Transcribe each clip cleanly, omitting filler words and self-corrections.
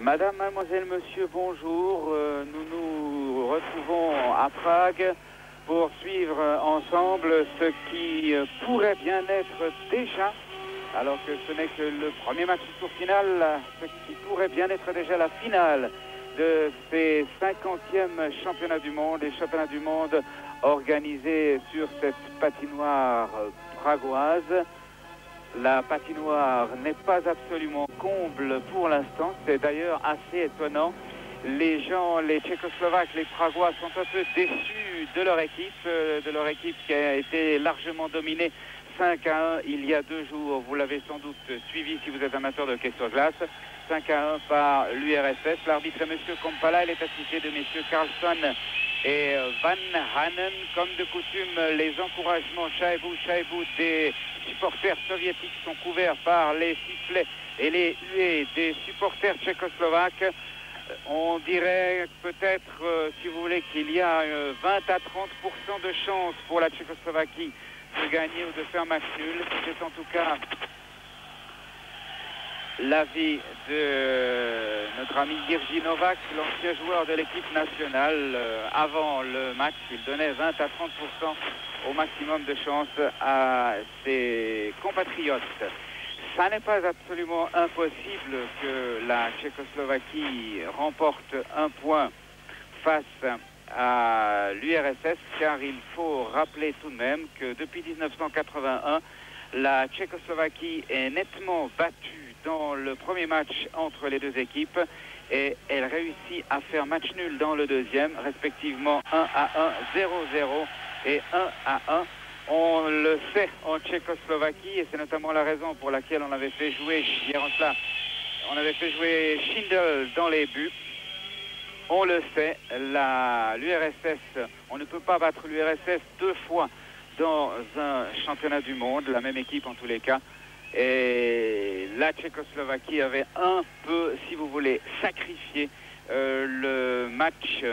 Madame, mademoiselle, monsieur, bonjour. Nous nous retrouvons à Prague pour suivre ensemble ce qui pourrait bien être déjà, alors que ce n'est que le premier match du tour final, ce qui pourrait bien être déjà la finale de ces 50e championnats du monde, les championnats du monde organisés sur cette patinoire pragoise. La patinoire n'est pas absolument comble pour l'instant, c'est d'ailleurs assez étonnant. Les gens, les Tchécoslovaques, les Pragois sont un peu déçus de leur équipe qui a été largement dominée 5-1 il y a 2 jours. Vous l'avez sans doute suivi si vous êtes amateur de hockey sur glace. 5-1 par l'URSS. L'arbitre est M. Kompala, il est assisté de messieurs Carlson et Van Hanen. Comme de coutume, les encouragements Chaibou des supporters soviétiques sont couverts par les sifflets et les huées des supporters tchécoslovaques. On dirait peut-être, si vous voulez, qu'il y a 20 à 30% de chance pour la Tchécoslovaquie de gagner ou de faire match nul. C'est en tout cas l'avis de notre ami Jirji Novak, l'ancien joueur de l'équipe nationale. Avant le match, il donnait 20 à 30% au maximum de chance à ses compatriotes. Ça n'est pas absolument impossible que la Tchécoslovaquie remporte un point face à l'URSS, car il faut rappeler tout de même que depuis 1981, la Tchécoslovaquie est nettement battue dans le premier match entre les deux équipes et elle réussit à faire match nul dans le deuxième, respectivement 1 à 1, 0-0 et 1 à 1. On le sait en Tchécoslovaquie et c'est notamment la raison pour laquelle on avait fait jouer hier en cela, on avait fait jouer Schindel dans les buts. On le sait, l'URSS, on ne peut pas battre l'URSS 2 fois dans un championnat du monde, la même équipe en tous les cas. Et la Tchécoslovaquie avait un peu, si vous voulez, sacrifié le match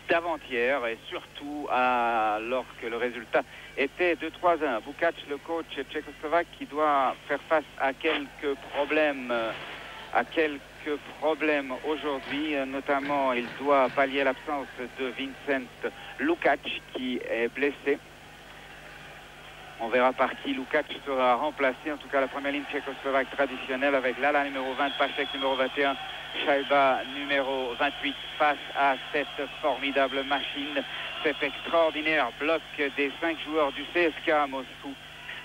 d'avant-hier et surtout alors que le résultat était de 3-1. Bukac, le coach tchécoslovaque, qui doit faire face à quelques problèmes aujourd'hui, notamment il doit pallier l'absence de Vincent Lukac qui est blessé. On verra par qui Lukac sera remplacé. En tout cas, la première ligne tchécoslovaque traditionnelle avec Lala numéro 20, Pachek numéro 21, Chaiba numéro 28 face à cette formidable machine, cet extraordinaire bloc des 5 joueurs du CSKA Moscou.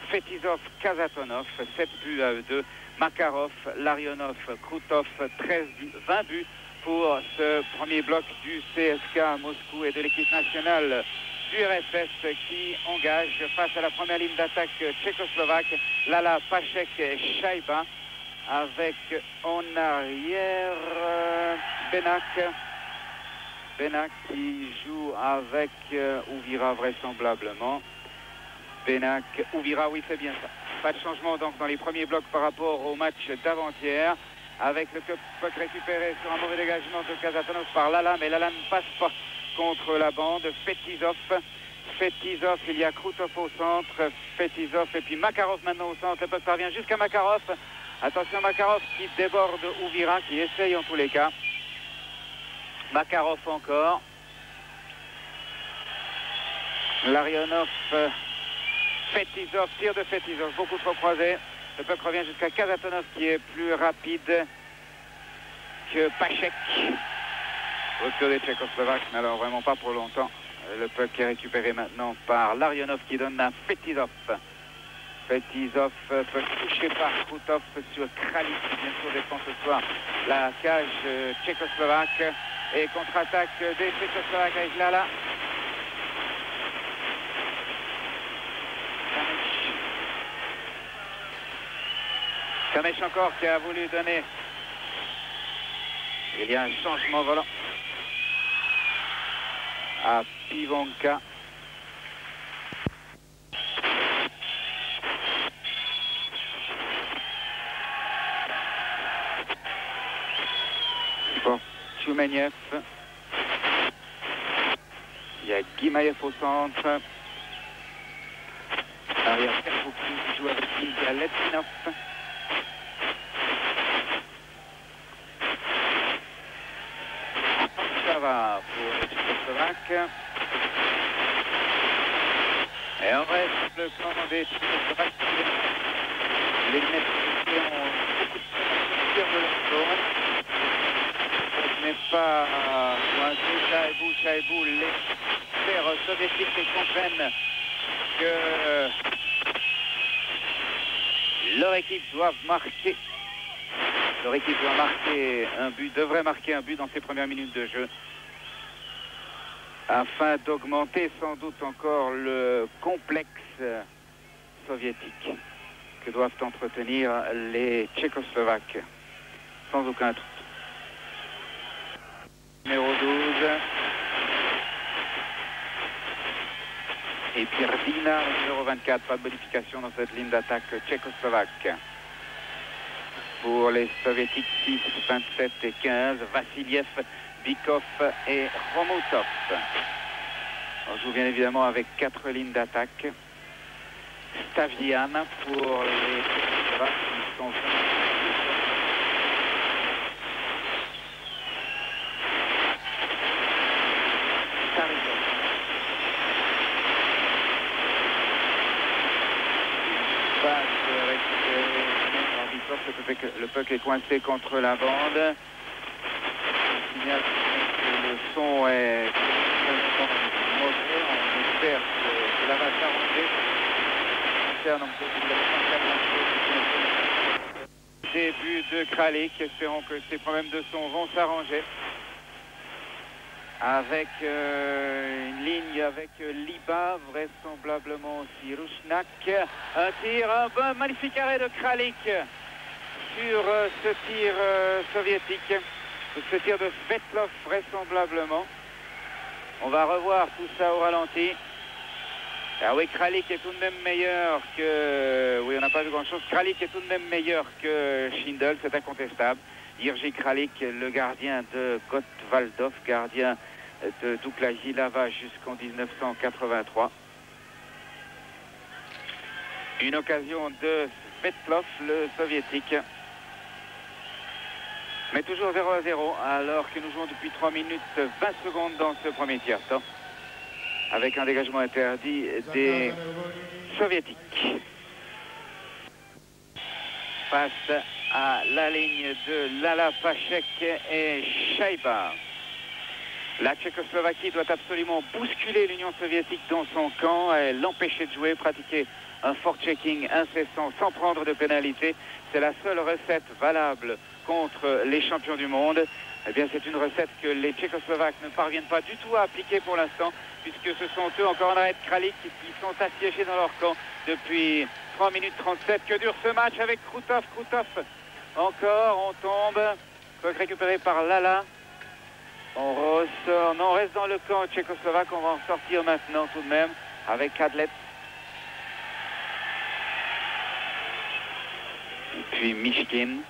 Fetisov, Kazatonov, 7 buts à eux 2. Makarov, Larionov, Krutov, 20 buts pour ce premier bloc du CSKA Moscou et de l'équipe nationale d'URSS qui engage face à la première ligne d'attaque tchécoslovaque, Lala, Pachek et Chaiba, avec en arrière Benak qui joue avec Ouvira vraisemblablement. Benak, Ouvira, oui c'est bien ça. Pas de changement donc dans les premiers blocs par rapport au match d'avant-hier, avec le puck récupéré sur un mauvais dégagement de Kazatonov par Lala, mais Lala ne passe pas contre la bande. Fetisov, il y a Krutov au centre, Fetisov et puis Makarov maintenant au centre. Le puck parvient jusqu'à Makarov. Attention, Makarov qui déborde Ouvira, qui essaye en tous les cas. Makarov encore. Larionov, Fetisov, tir de Fetisov, beaucoup trop croisé. Le puck revient jusqu'à Kazatonov qui est plus rapide que Pachek. Retour des Tchécoslovaques, mais alors vraiment pas pour longtemps. Le puck est récupéré maintenant par Larionov qui donne à Fetisov. Fetisov peut toucher par Krutov sur Kralik, qui bien sûr défend ce soir la cage tchécoslovaque. Et contre-attaque des Tchécoslovaques avec Lala. Kamech encore qui a voulu donner. Il y a un changement volant à Pivonka. Pour Tchoumeniev. Il y a Guimaev au centre. Arrière Kerboukine qui joue avec Ilya Letvinov. Et on reste le camp des Tchécoslovaques. Les Mexicains ont beaucoup de sortir de leur zone. Ce n'est pas coincé, Chaibou, les frères soviétiques qui comprennent que leur équipe doit marquer. Leur équipe doit marquer un but, devrait marquer un but dans ses premières minutes de jeu, afin d'augmenter sans doute encore le complexe soviétique que doivent entretenir les Tchécoslovaques, sans aucun doute. Numéro 12. Et Pierre Dina, numéro 24, pas de modification dans cette ligne d'attaque tchécoslovaque. Pour les soviétiques, 6, 27 et 15, Vassiliev, Bykov et Romutov. On joue bien évidemment avec 4 lignes d'attaque. Stavian pour les Tchécoslovaques qui sont le puck est coincé contre la bande. Je signale que le son est mauvais. On espère que cela va s'arranger. Début de Kralik. Espérons que ces problèmes de son vont s'arranger. Avec une ligne avec Liba, vraisemblablement aussi Rushnak. Un tir, un magnifique arrêt de Kralik sur ce tir soviétique, ce tir de Svetlov vraisemblablement. On va revoir tout ça au ralenti. Ah oui, Kralik est tout de même meilleur que... Oui, on n'a pas vu grand-chose. Kralik est tout de même meilleur que Schindel, c'est incontestable. Jirji Kralik, le gardien de Gotwaldov, gardien de Douglas-Jilava jusqu'en 1983. Une occasion de Svetlov, le soviétique. Mais toujours 0-0, alors que nous jouons depuis 3 minutes 20 secondes dans ce premier tiers-temps, avec un dégagement interdit des soviétiques. Face à la ligne de Lala, Pachek et Shaiba. La Tchécoslovaquie doit absolument bousculer l'Union soviétique dans son camp et l'empêcher de jouer, pratiquer un fort-checking incessant sans prendre de pénalité. C'est la seule recette valable contre les champions du monde. Eh bien, c'est une recette que les Tchécoslovaques ne parviennent pas du tout à appliquer pour l'instant, puisque ce sont eux, encore en arrêt de Kralik, qui sont assiégés dans leur camp depuis 3 minutes 37. Que dure ce match avec Krutov. Krutov, encore, on tombe. Récupéré par Lala. On ressort, non, on reste dans le camp tchécoslovaque. On va en sortir maintenant tout de même avec Kadlec. Et puis Mishkin.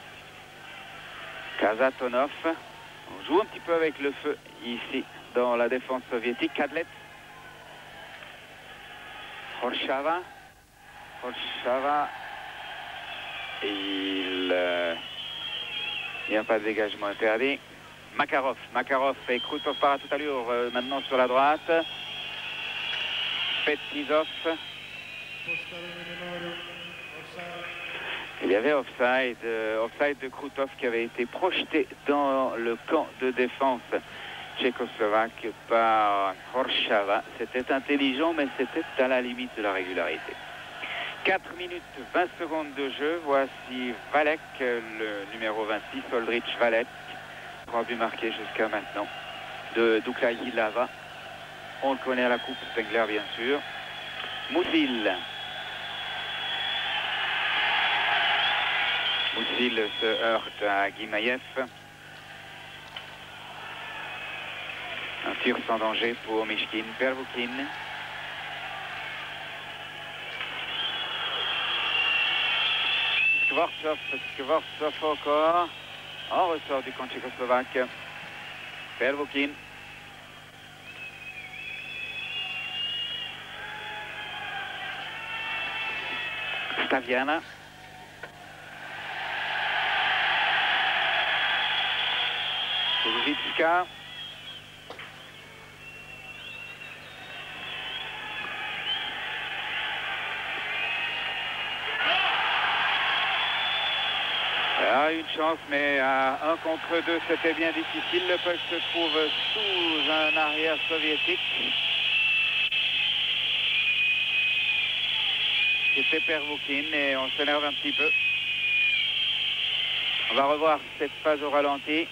Kazatonov. On joue un petit peu avec le feu ici dans la défense soviétique. Kadlec. Horshava. Il n'y a pas de dégagement interdit. Makarov et Krutov part à toute allure maintenant sur la droite. Fetisov. Il y avait offside de Krutov qui avait été projeté dans le camp de défense tchécoslovaque par Horshava. C'était intelligent, mais c'était à la limite de la régularité. 4 minutes 20 secondes de jeu. Voici Valek, le numéro 26, Oldrich Valek. 3 buts marqués jusqu'à maintenant de Douglas-Jilava. On le connaît à la Coupe Spengler, bien sûr. Moussil se heurte à Guimayev. Un tir sans danger pour Mishkin. Pervoukin. Skvortsov encore. En ressort du camp tchécoslovaque. Pervoukin. Staviana. Kulvitska. Ah, une chance, mais à 1 contre 2, c'était bien difficile. Le puck se trouve sous un arrière soviétique. C'était Pervoukin et on s'énerve un petit peu. On va revoir cette phase au ralenti.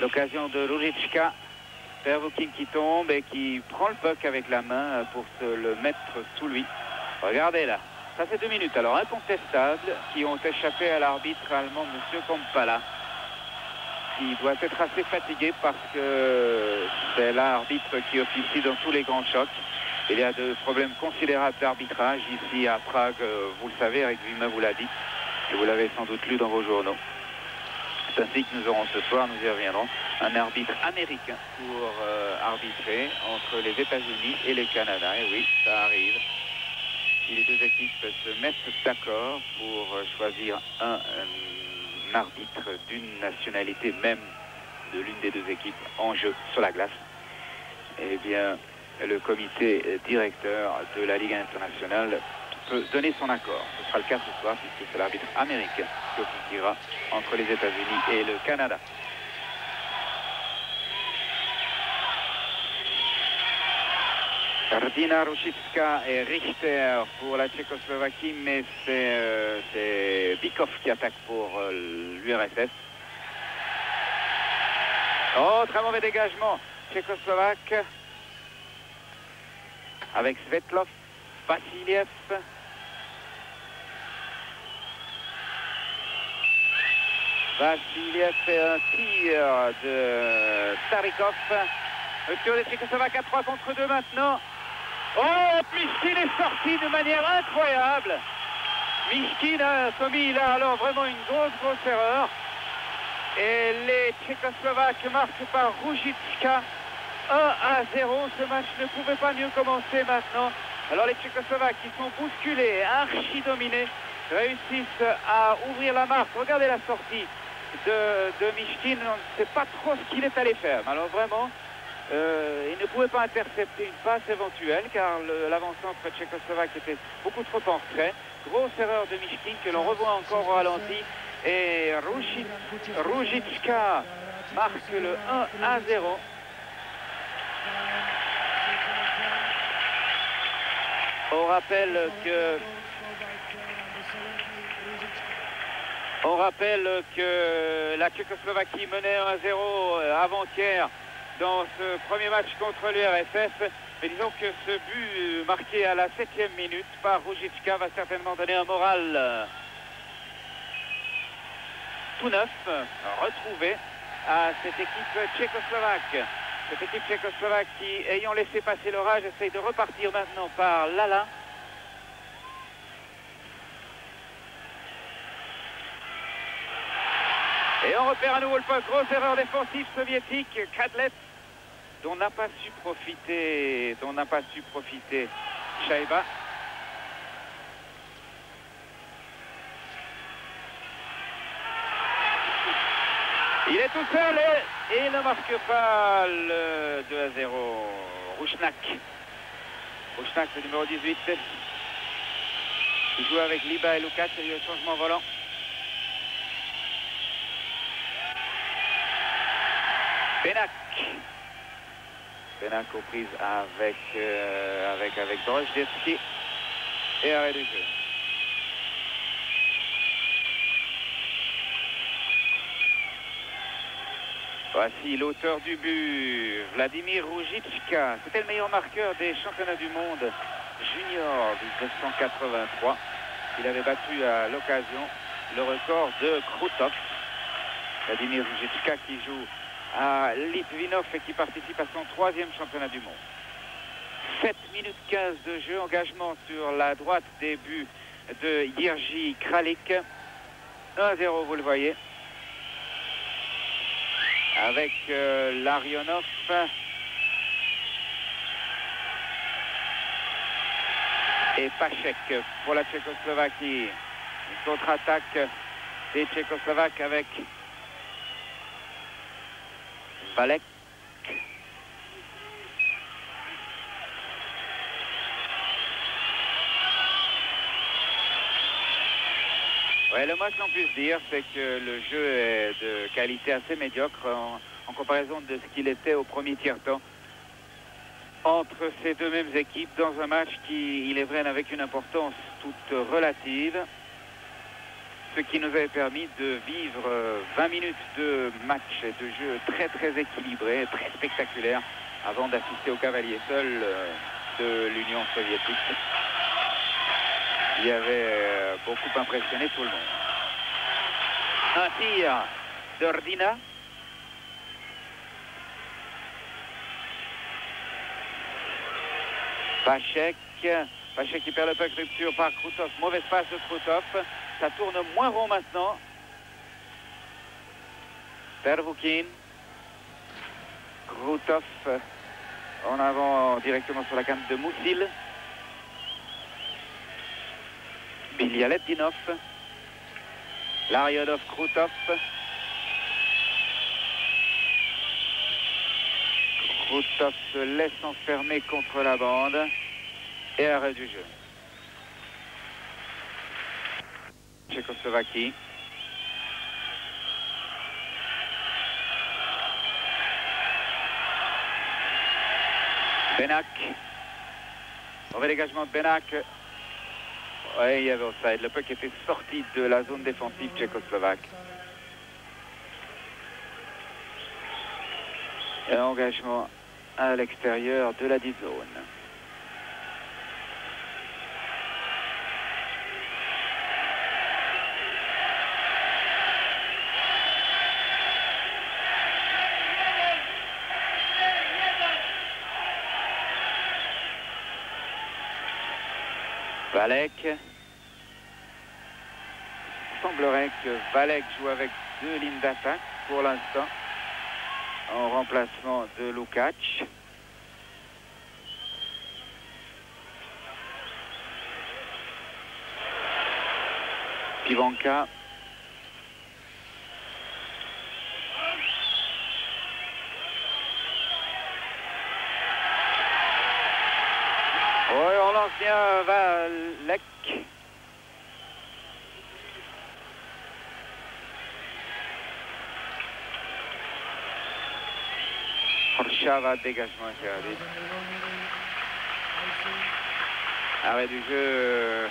L'occasion de Ruzicka. Pervoukin qui tombe et qui prend le puck avec la main pour se le mettre sous lui. Regardez là. Ça fait 2 minutes. Alors incontestables qui ont échappé à l'arbitre allemand, M. Kompala, qui doit être assez fatigué parce que c'est l'arbitre qui officie dans tous les grands chocs. Il y a de problèmes considérables d'arbitrage ici à Prague. Vous le savez, Eric Vima vous l'a dit et vous l'avez sans doute lu dans vos journaux. C'est ainsi que nous aurons ce soir, nous y reviendrons, un arbitre américain pour arbitrer entre les États-Unis et le Canada. Et oui, ça arrive. Si les deux équipes se mettent d'accord pour choisir un arbitre d'une nationalité même de l'une des deux équipes en jeu sur la glace, eh bien, le comité directeur de la Ligue internationale peut donner son accord. Ce sera le cas ce soir puisque c'est l'arbitre américain qui officiera entre les États-Unis et le Canada. Kardina, Ruzicka et Richter pour la Tchécoslovaquie, mais c'est Bykov qui attaque pour l'URSS. Oh, très mauvais dégagement tchécoslovaque avec Svetlov, Vassiliev. Vassiliev fait un tir de Starikov. Rupture des Tchécoslovaques à 3 contre 2 maintenant. Oh, Mishkin est sorti de manière incroyable. Mishkin a commis là alors vraiment une grosse erreur. Et les Tchécoslovaques marquent par Ruzicka 1-0. Ce match ne pouvait pas mieux commencer maintenant. Alors les Tchécoslovaques qui sont bousculés, archi dominés, réussissent à ouvrir la marque. Regardez la sortie de Mishkin. On ne sait pas trop ce qu'il est allé faire. Alors vraiment, il ne pouvait pas intercepter une passe éventuelle car l'avant-centre tchécoslovaque était beaucoup trop en retrait. Grosse erreur de Mishkin que l'on revoit encore au ralenti. Et Ruzicka marque le 1-0. On rappelle que la Tchécoslovaquie menait 1-0 avant-hier dans ce premier match contre l'URSS. Mais disons que ce but marqué à la 7e minute par Ruzicka va certainement donner un moral tout neuf, retrouvé à cette équipe tchécoslovaque. Cette équipe tchécoslovaque qui, ayant laissé passer l'orage, essaye de repartir maintenant par Lala. Et on repère à nouveau le puck. Grosse erreur défensive soviétique. Kadlet, dont n'a pas su profiter Shaiba. Il est tout seul et il ne marque pas le 2-0. Rouchnak, le numéro 18, qui joue avec Liba et Lukac. Il y a eu un changement volant. Benak aux prises avec Drozdevski et arrêt du jeu. Voici l'auteur du but, Vladimir Ruzicka. C'était le meilleur marqueur des championnats du monde junior 1983. Il avait battu à l'occasion le record de Krutov. Vladimir Ruzicka qui joue à Litvinov et qui participe à son 3e championnat du monde. 7 minutes 15 de jeu, engagement sur la droite des buts de Jiří Kralik. 1-0, vous le voyez. Avec Larionov. Et Pachek pour la Tchécoslovaquie. Une contre-attaque des Tchécoslovaques avec Valek. Ouais, le moins que l'on puisse dire, c'est que le jeu est de qualité assez médiocre en comparaison de ce qu'il était au premier tiers-temps entre ces deux mêmes équipes dans un match qui, il est vrai, n'avait qu'une importance toute relative, ce qui nous avait permis de vivre 20 minutes de match et de jeu très très équilibré, très spectaculaire, avant d'assister au cavalier seul de l'Union soviétique, qui avait beaucoup impressionné tout le monde. Un tir de Rdina. Pachek qui perd le puck, rupture par Krutov. Mauvaise passe de Krutov. Ça tourne moins rond maintenant. Pervoukin. Krutov en avant directement sur la canne de Moussil. Bilyaletdinov. Lariodov, Krutov. Krutov se laisse enfermer contre la bande et arrêt du jeu. Tchécoslovaquie. Benak. Mauvais dégagement de Benak. Oui, il y avait offside. Le puck était sorti de la zone défensive tchécoslovaque. Et engagement à l'extérieur de la 10 zone. Valek. Il semblerait que Valek joue avec deux lignes d'attaque pour l'instant, en remplacement de Lukács. Pivanka. Oui, on lance bien Valek. Chava, dégagement interdit. Arrêt du jeu.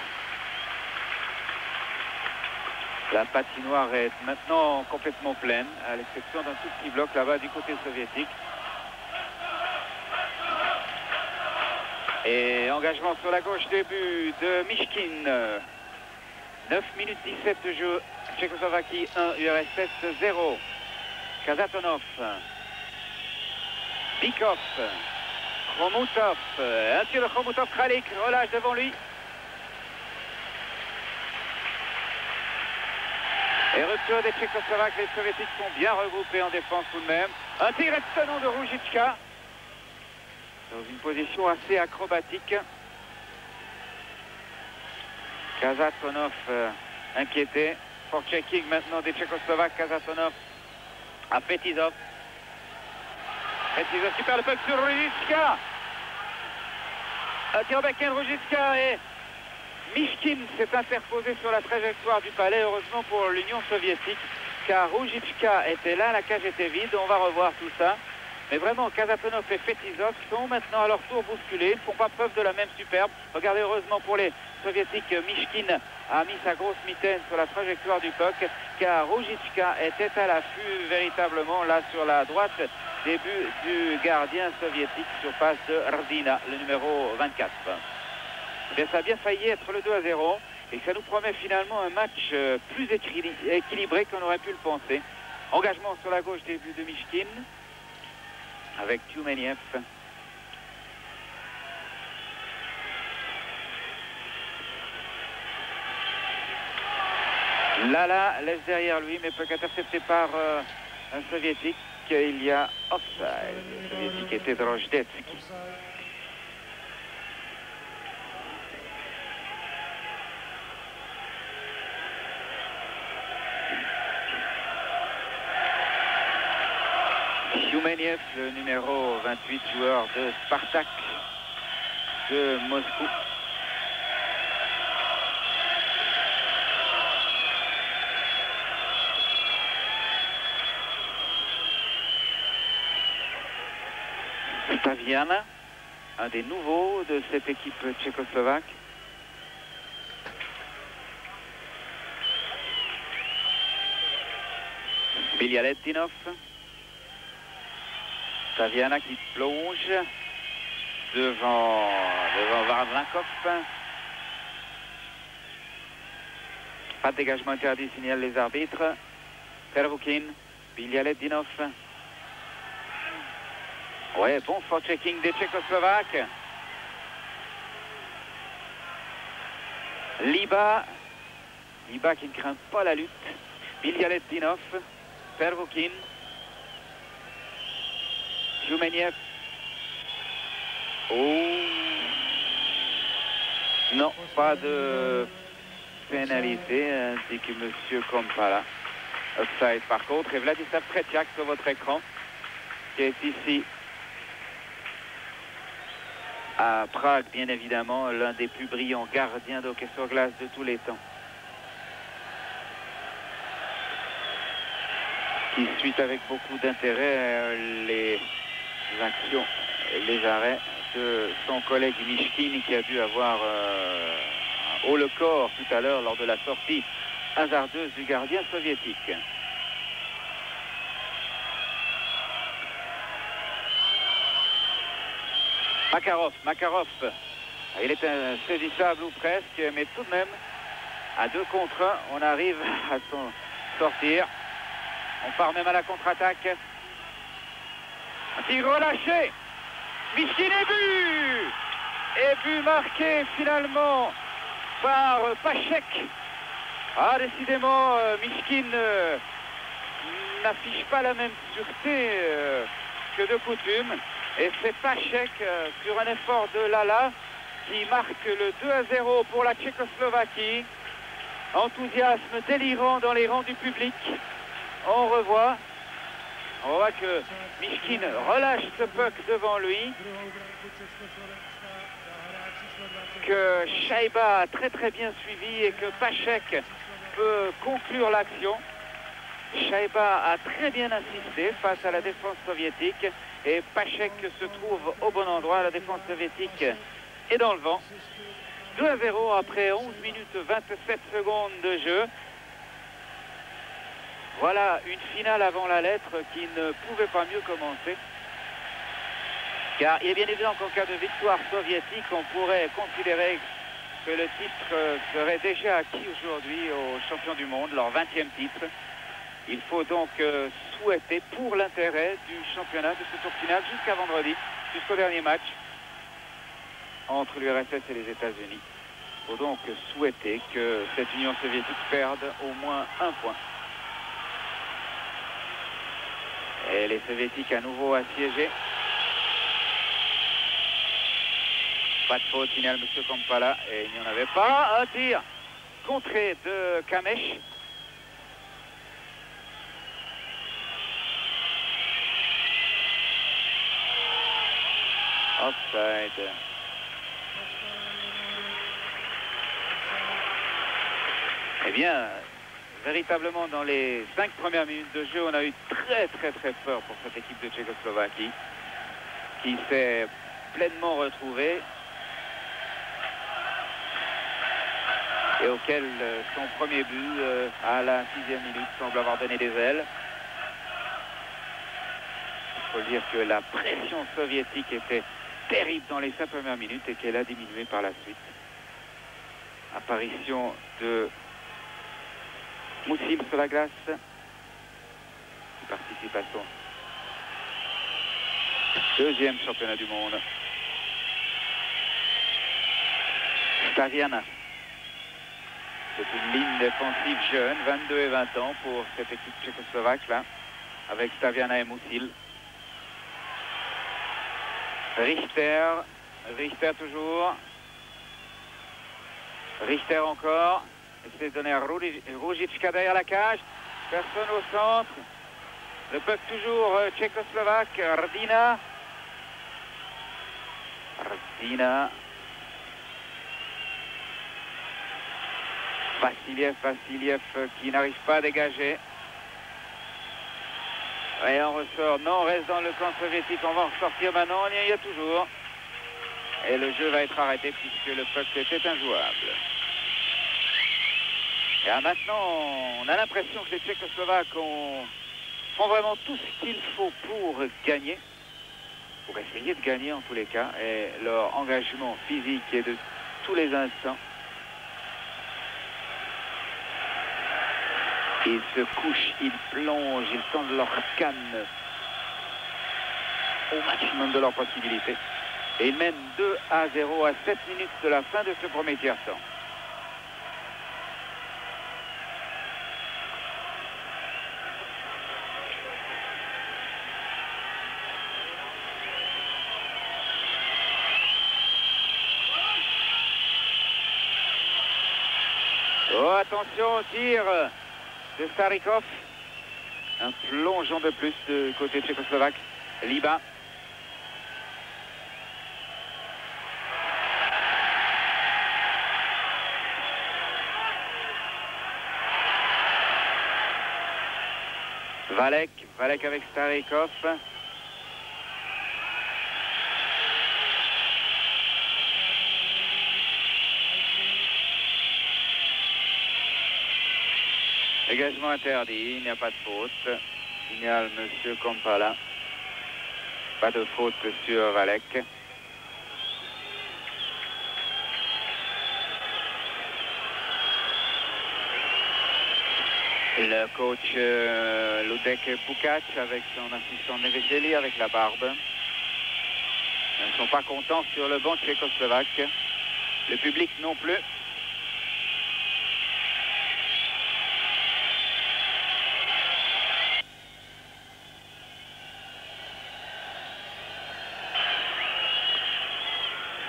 La patinoire est maintenant complètement pleine, à l'exception d'un tout petit bloc là-bas du côté soviétique. Et engagement sur la gauche, début de Mishkin. 9 minutes 17 de jeu. Tchécoslovaquie 1, URSS 0. Kazatonov. Bikov. Khomutov. Un tir de Khomutov. Kralik relâche devant lui. Et rupture des Tchécoslovaques. Les Soviétiques sont bien regroupés en défense tout de même. Un tir étonnant de Roujitchka. Dans une position assez acrobatique. Kazatonov inquiété. For checking maintenant des Tchécoslovaques. Kazatonov à Petizov. Petizov qui perd le puck sur Roujitchka. Un tir au backhand Roujitchka et Mishkin s'est interposé sur la trajectoire du palais, heureusement pour l'Union soviétique, car Roujitchka était là, la cage était vide, on va revoir tout ça. Mais vraiment, Kazatonov et Petizov sont maintenant à leur tour bousculés, ils ne font pas preuve de la même superbe. Regardez, heureusement pour les soviétiques, Mishkin a mis sa grosse mitaine sur la trajectoire du puck, car Roujitchka était à l'affût véritablement là sur la droite, début du gardien soviétique sur passe de Rdina, le numéro 24. Eh bien, ça a bien failli être le 2-0 et ça nous promet finalement un match plus équilibré qu'on aurait pu le penser. Engagement sur la gauche, début de Mishkin avec Tioumeniev. Lala laisse derrière lui, mais peut qu'intercepté par un soviétique. Il y a offside. Le soviétique était Drozdetsky. Tioumeniev, le numéro 28, joueur de Spartak de Moscou. Stavian, un des nouveaux de cette équipe tchécoslovaque. Bialetdinov. Staviana qui plonge devant Varlankov. Pas de dégagement interdit, signalent les arbitres. Pervukin, Bialetdinov. Ouais, bon forechecking des Tchécoslovaques. Liba qui ne craint pas la lutte. Bialetdinov, Pervukin, Joumeniev. Oh non, pas de pénalité, ainsi que M. Kompala. Offside par contre, et Vladislav Tretiak sur votre écran, qui est ici à Prague, bien évidemment, l'un des plus brillants gardiens d'hockey sur glace de tous les temps. Qui suit avec beaucoup d'intérêt les actions, les arrêts de son collègue Mishkin, qui a dû avoir un haut le corps tout à l'heure lors de la sortie hasardeuse du gardien soviétique. Makarov, il est insaisissable ou presque, mais tout de même, à 2 contre 1, on arrive à s'en sortir. On part même à la contre-attaque. Un tir relâché. Mishkin et but! Et but marqué finalement par Pachek. Ah, décidément, Mishkin n'affiche pas la même sûreté que de coutume. Et c'est Pachek sur un effort de Lala qui marque le 2-0 pour la Tchécoslovaquie. Enthousiasme délirant dans les rangs du public. On voit que Mishkin relâche ce puck devant lui, que Shaiba a très bien suivi et que Pachek peut conclure l'action. Shaiba a très bien insisté face à la défense soviétique et Pachek se trouve au bon endroit. La défense soviétique est dans le vent. 2-0 après 11 minutes 27 secondes de jeu. Voilà une finale avant la lettre qui ne pouvait pas mieux commencer. Car il est bien évident qu'en cas de victoire soviétique, on pourrait considérer que le titre serait déjà acquis aujourd'hui aux champions du monde, leur 20e titre. Il faut donc souhaiter, pour l'intérêt du championnat, de ce tour final jusqu'à vendredi, jusqu'au dernier match entre l'URSS et les États-Unis. Il faut donc souhaiter que cette Union soviétique perde au moins un point. Et les soviétiques à nouveau assiégés. Pas de faute, signale M. Kompala, et il n'y en avait pas. Un tir contré de Kamesh. Offside. Eh bien, véritablement dans les 5 premières minutes de jeu, on a eu très peur pour cette équipe de Tchécoslovaquie qui s'est pleinement retrouvée et auquel son premier but à la 6e minute semble avoir donné des ailes. Il faut dire que la pression soviétique était terrible dans les 5 premières minutes et qu'elle a diminué par la suite. Apparition de Moussil sur la glace, qui participe à son 2e championnat du monde. Staviana. C'est une ligne défensive jeune, 22 et 20 ans pour cette équipe tchécoslovaque là, avec Staviana et Moussil. Richter toujours. Richter encore. C'est donné à Ruzicka derrière la cage. Personne au centre. Le puck toujours tchécoslovaque. Rdina. Vassiliev qui n'arrive pas à dégager. Et on ressort. Non, on reste dans le camp soviétique. On va en ressortir maintenant. Il y a toujours. Et le jeu va être arrêté puisque le puck était injouable. Et là, maintenant, on a l'impression que les Tchécoslovaques font vraiment tout ce qu'il faut pour gagner. Pour essayer de gagner en tous les cas. Et leur engagement physique est de tous les instants. Ils se couchent, ils plongent, ils tendent leur canne au maximum de leurs possibilités. Et ils mènent 2-0 à 7 minutes de la fin de ce premier tiers-temps. Oh, attention au tir de Starikov. Un plongeon de plus de côté tchécoslovaque. Liba. Valek avec Starikov. Dégagement interdit, il n'y a pas de faute. Signale M. Kompala. Pas de faute sur Valek. Le coach Ludek Pukac avec son assistant Neveseli avec la barbe. Ils ne sont pas contents sur le banc tchécoslovaque. Le public non plus.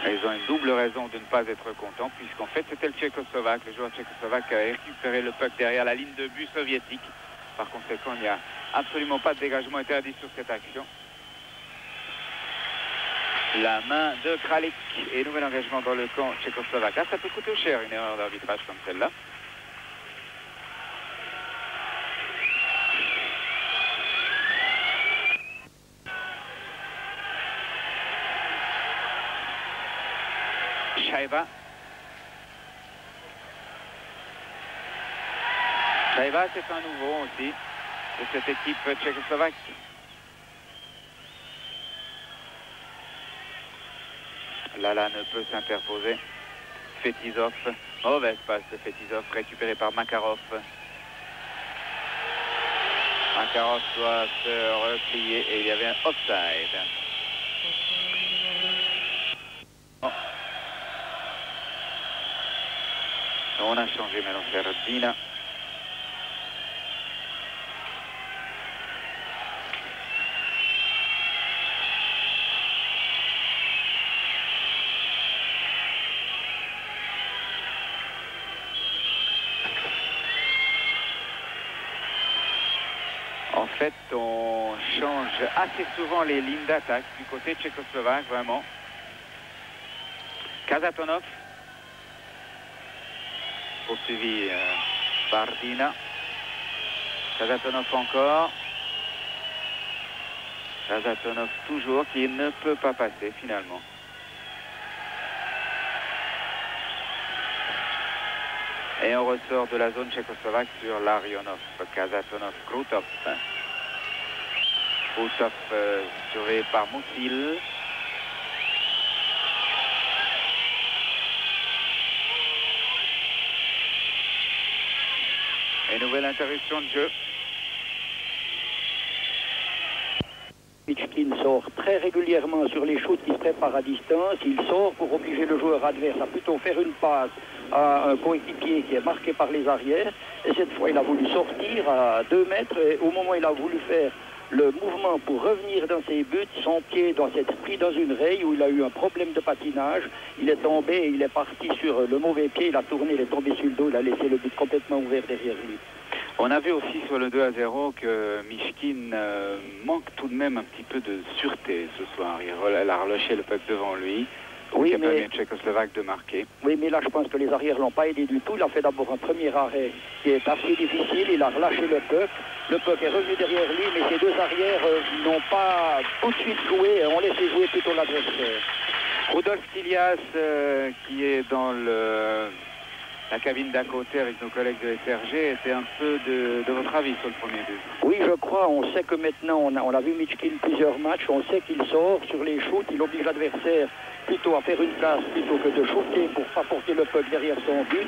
Ils ont une double raison de ne pas être contents, puisqu'en fait c'était le Tchécoslovaque, le joueur tchécoslovaque a récupéré le puck derrière la ligne de but soviétique. Par conséquent, il n'y a absolument pas de dégagement interdit sur cette action. La main de Kralik et nouvel engagement dans le camp tchécoslovaque. Là, ça peut coûter cher une erreur d'arbitrage comme celle-là. Shaiba. Shaiba, c'est un nouveau aussi de cette équipe tchécoslovaque. Lala ne peut s'interposer. Fetisov, mauvaise passe de Fetisov, récupéré par Makarov. Makarov doit se replier et il y avait un offside. Oh. On a changé maintenant vers Dina. En fait, on change assez souvent les lignes d'attaque du côté tchécoslovaque, vraiment. Kazatonov. Poursuivi par Dina. Kazatonov encore. Kazatonov toujours qui ne peut pas passer finalement. Et on ressort de la zone tchécoslovaque sur Larionov. Kazatonov, Krutov. Krutov surveillé par Moussil. Et nouvelle interruption de jeu. Michkin sort très régulièrement sur les shoots qui se préparent à distance. Il sort pour obliger le joueur adverse à plutôt faire une passe à un coéquipier qui est marqué par les arrières. Et cette fois, il a voulu sortir à 2 mètres. Et au moment où il a voulu faire le mouvement pour revenir dans ses buts, son pied s'est pris dans une raye où il a eu un problème de patinage. Il est tombé et il est parti sur le mauvais pied. Il a tourné, il est tombé sur le dos. Il a laissé le but complètement ouvert derrière lui. On a vu aussi sur le 2-0 que Michkin manque tout de même un petit peu de sûreté ce soir. Elle a relâché le puck devant lui. Oui, qui a permis au Tchécoslovaque de marquer. Oui, mais là, je pense que les arrières ne l'ont pas aidé du tout. Il a fait d'abord un premier arrêt qui est assez difficile. Il a relâché le puck. Le puck est revenu derrière lui, mais ces deux arrières n'ont pas tout de suite joué, ont laissé jouer plutôt l'adversaire. Rudolf Tilias, qui est dans la cabine d'à côté avec nos collègues de SRG, était un peu de votre avis sur le premier but? Oui, je crois. On sait que maintenant, on a vu Mitchkin plusieurs matchs, on sait qu'il sort sur les shoots, il oblige l'adversaire plutôt à faire une place plutôt que de shooter pour pas porter le puck derrière son but.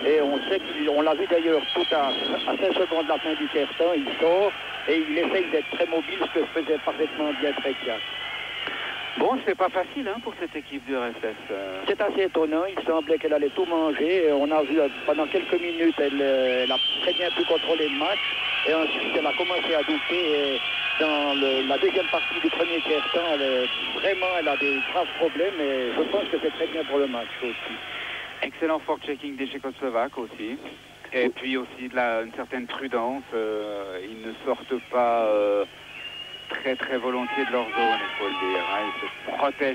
Et on sait qu'on l'a vu d'ailleurs tout à 5 secondes de la fin du tiers-temps, il sort et il essaye d'être très mobile, ce que faisait parfaitement bien Tretiak. Bon, c'est pas facile pour cette équipe du RSS. C'est assez étonnant, il semblait qu'elle allait tout manger. On a vu pendant quelques minutes, elle a très bien pu contrôler le match. Et ensuite, elle a commencé à douter. Et dans la deuxième partie du premier tiers-temps, elle a des graves problèmes. Et je pense que c'est très bien pour le match aussi. Excellent forechecking des Tchécoslovaques aussi. Et puis aussi une certaine prudence. Ils ne sortent pas très volontiers de leur zone, il faut le dire.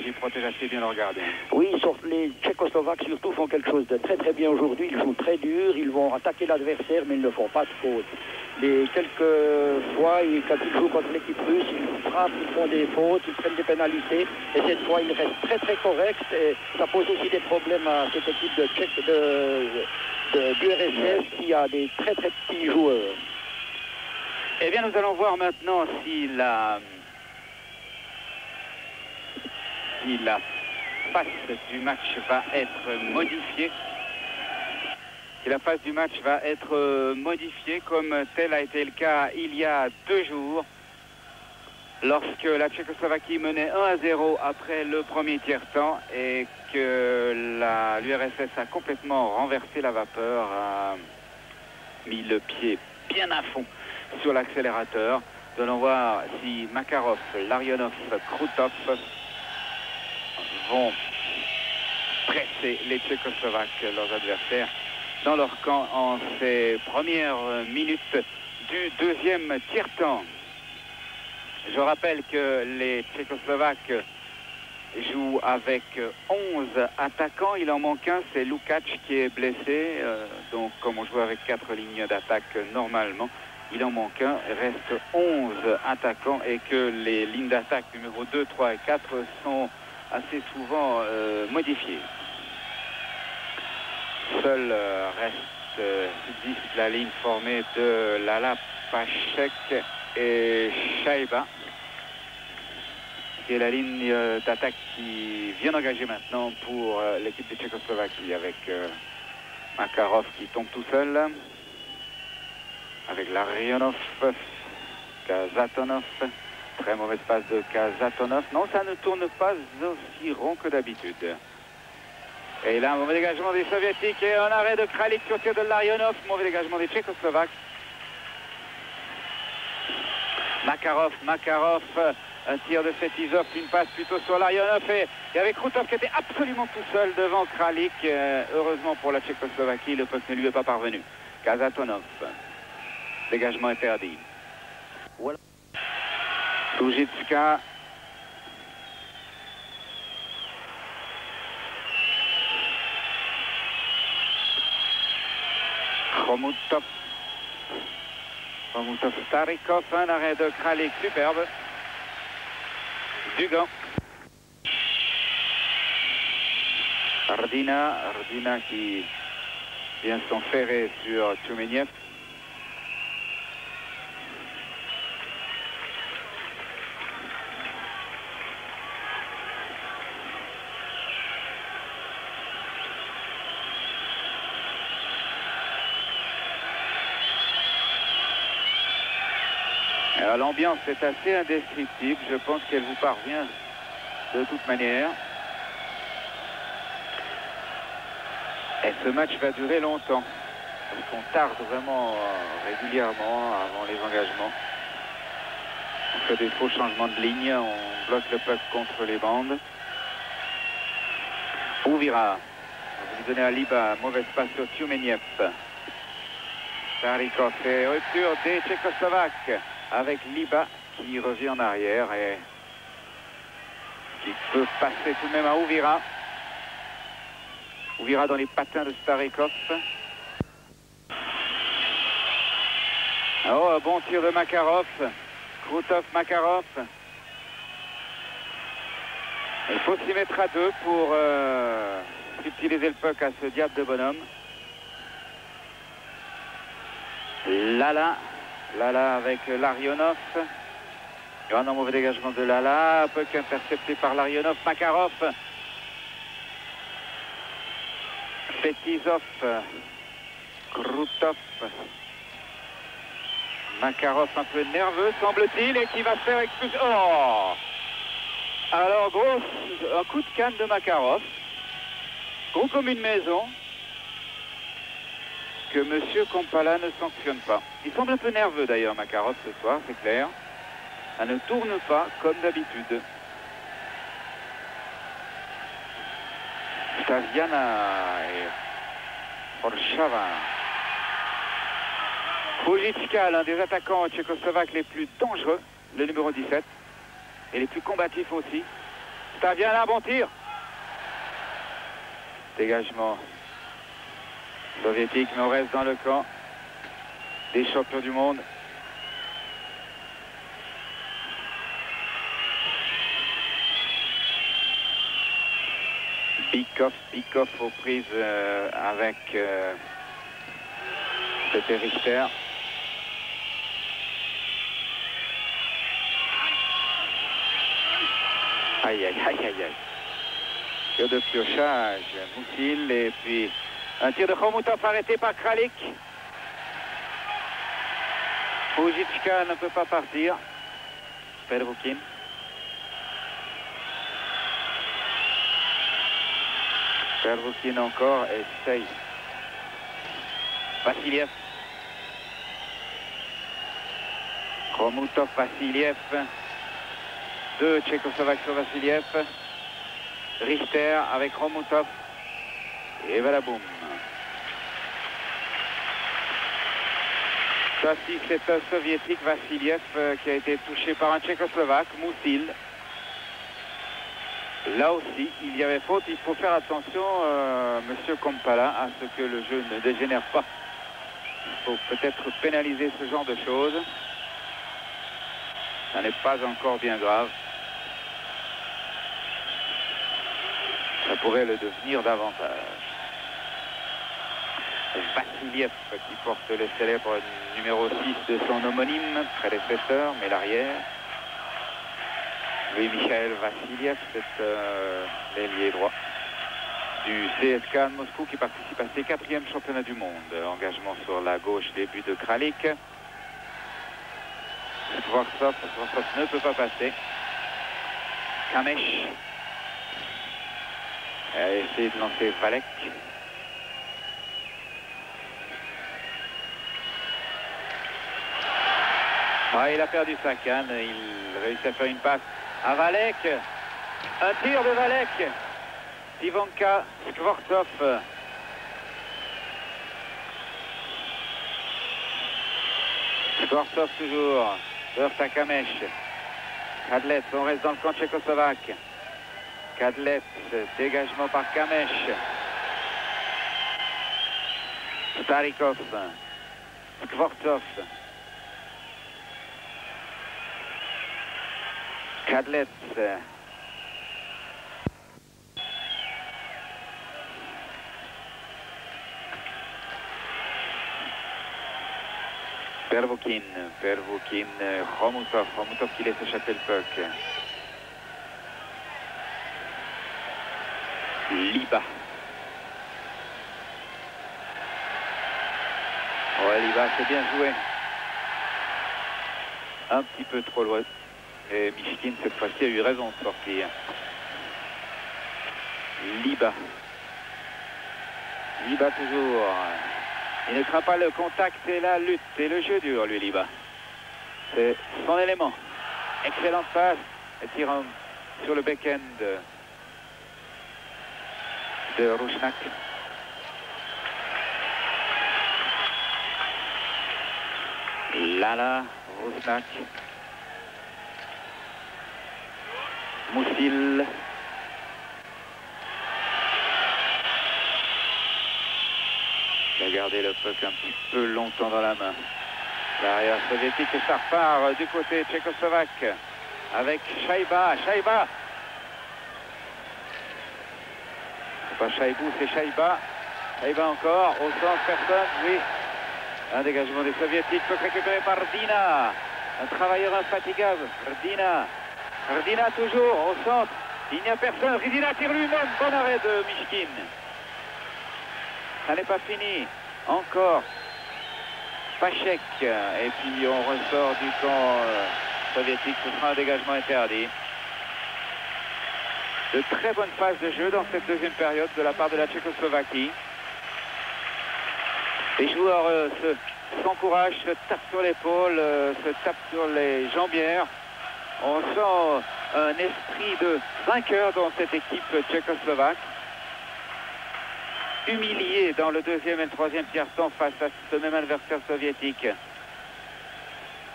Ils protègent assez bien leur gardien. Oui, les Tchécoslovaques surtout font quelque chose de très bien aujourd'hui. Ils jouent très dur, ils vont attaquer l'adversaire, mais ils ne font pas de faute. Quelques fois, quand ils jouent contre l'équipe russe, ils frappent, ils font des fautes, ils prennent des pénalités. Et cette fois, ils restent très corrects. Et ça pose aussi des problèmes à cette équipe du RSS qui a des très petits joueurs. Eh bien, nous allons voir maintenant si la face du match va être modifiée. Si la phase du match va être modifiée, comme tel a été le cas il y a 2 jours, lorsque la Tchécoslovaquie menait 1-0 après le premier tiers-temps et que l'URSS a complètement renversé la vapeur, a mis le pied bien à fond sur l'accélérateur. Nous allons voir si Makarov, Larionov, Krutov vont presser les Tchécoslovaques, leurs adversaires, dans leur camp en ces premières minutes du deuxième tiers-temps. Je rappelle que les Tchécoslovaques jouent avec 11 attaquants. Il en manque un, c'est Lukac qui est blessé. Donc comme on joue avec 4 lignes d'attaque normalement, il en manque un. Il reste 11 attaquants et que les lignes d'attaque numéro 2, 3 et 4 sont assez souvent modifiées. Seul subsiste la ligne formée de Lala, Pachek et Shaiba, qui est la ligne d'attaque qui vient d'engager maintenant pour l'équipe de Tchécoslovaquie, avec Makarov qui tombe tout seul, avec Larionov, Kazatonov, très mauvaise passe de Kazatonov. Non, ça ne tourne pas aussi rond que d'habitude. Et là, un mauvais dégagement des Soviétiques et un arrêt de Kralik sur tir de Larionov. Mauvais dégagement des Tchécoslovaques. Makarov, un tir de Fetisov, une passe plutôt sur Larionov et avec Krutov qui était absolument tout seul devant Kralik. Heureusement pour la Tchécoslovaquie, le puck ne lui est pas parvenu. Kazatonov, dégagement interdit. Voilà. Lujitska. Khomutov, Starikov, un arrêt de Kralik, superbe. Dugan. Ardina qui vient s'enferrer sur Tchoumeniev. L'ambiance est assez indescriptible, je pense qu'elle vous parvient de toute manière. Et ce match va durer longtemps, parce qu'on tarde vraiment régulièrement avant les engagements. On fait des faux changements de ligne, on bloque le puck contre les bandes. Ouvira, on va lui donner à Liba, mauvaise passe sur Tchoumeniev. Starikov et rupture des Tchécoslovaques, avec Liba qui revient en arrière et qui peut passer tout de même à Ouvira. Ouvira dans les patins de Starikov. Oh, bon tir de Makarov. Krutov, Makarov. Il faut s'y mettre à deux pour utiliser le puck à ce diable de bonhomme. Lala avec Larionov. Un mauvais dégagement de Lala. Puck intercepté par Larionov. Makarov. Fetisov. Krutov. Makarov un peu nerveux, semble-t-il, et qui va se faire expulser. Oh! Alors, un coup de canne de Makarov. Gros comme une maison. Que M. Kompala ne sanctionne pas. Il semble un peu nerveux d'ailleurs, Makarov, ce soir, c'est clair. Elle ne tourne pas comme d'habitude. Staviana et Orshava. Fujitska, l'un des attaquants tchécoslovaques les plus dangereux, le numéro 17, et les plus combatifs aussi. Staviana, bon tir. Dégagement soviétique, mais on reste dans le camp des champions du monde. Bikov aux prises avec c'était Richter. Aïe. Tir de piochage, Moussil, et puis un tir de Khomutov arrêté par Kralik. Fujitska ne peut pas partir. Pervukhin. Pervukhin encore, essaye. Vassiliev. Khomutov, Vassiliev. Deux Tchécoslovaques sur Vassiliev. Richter avec Khomutov. Et voilà, boum. Ça, si c'est un soviétique, Vassiliev, qui a été touché par un Tchécoslovaque, Moussil. Là aussi, il y avait faute. Il faut faire attention, Monsieur Kompala, à ce que le jeu ne dégénère pas. Il faut peut-être pénaliser ce genre de choses. Ça n'est pas encore bien grave. Ça pourrait le devenir davantage. Vassiliev qui porte le célèbre numéro 6 de son homonyme, prédécesseur, mais l'arrière. Louis-Michel Vassiliev, c'est l'ailier droit du CSKA de Moscou qui participe à ses 4e championnats du monde. Engagement sur la gauche, début de Kralik. Skvortsov ne peut pas passer. Kamesh a essayé de lancer Valek. Ah, il a perdu sa canne, il réussit à faire une passe à Valek. Un tir de Valek. Ivanka Skvortsov. Skvortsov toujours. Heurte à Kamesh. Kadlec, on reste dans le camp tchécoslovaque. Kadlec, dégagement par Kamesh. Starikov. Skvortsov. Kadlec. Pervukhin, Khomutov qui laisse échapper le puck. Liba. Ouais, Liba, c'est bien joué. Un petit peu trop loin. Et Mishkin, cette fois-ci, a eu raison de sortir. Liba toujours. Il ne craint pas le contact et la lutte et le jeu dur, lui, Liba. C'est son élément. Excellente passe. Et tire sur le back-end de Rusnak. Lala, Rusnak. Moussil. Il a gardé le puck un petit peu longtemps dans la main. L'arrière soviétique et ça repart du côté tchécoslovaque avec Chaïba. Chaïba. C'est pas Chaïbou, c'est Chaïba. Chaïba encore, au centre, personne, oui. Un dégagement des soviétiques, peut récupéré par Rdina. Un travailleur infatigable, Rdina. Rdina toujours au centre. Il n'y a personne. Rdina tire lui-même. Bon arrêt de Mishkin. Ça n'est pas fini. Encore. Pachek. Et puis on ressort du camp soviétique. Ce sera un dégagement interdit. De très bonnes phases de jeu dans cette deuxième période de la part de la Tchécoslovaquie. Les joueurs s'encouragent, se tapent sur l'épaule, se tapent sur les jambières. On sent un esprit de vainqueur dans cette équipe tchécoslovaque. Humilié dans le deuxième et le troisième tiers-temps face à ce même adversaire soviétique.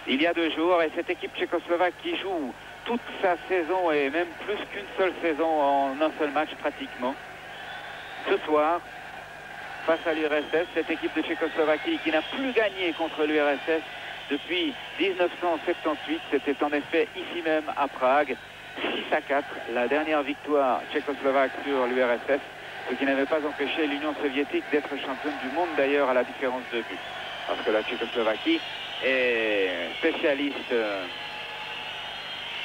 Il y a 2 jours, et cette équipe tchécoslovaque qui joue toute sa saison et même plus qu'une seule saison en un seul match pratiquement. Ce soir, face à l'URSS, cette équipe de Tchécoslovaquie qui n'a plus gagné contre l'URSS depuis 1978, c'était en effet ici même à Prague, 6-4, la dernière victoire tchécoslovaque sur l'URSS, ce qui n'avait pas empêché l'Union soviétique d'être championne du monde d'ailleurs à la différence de but. Parce que la Tchécoslovaquie est spécialiste,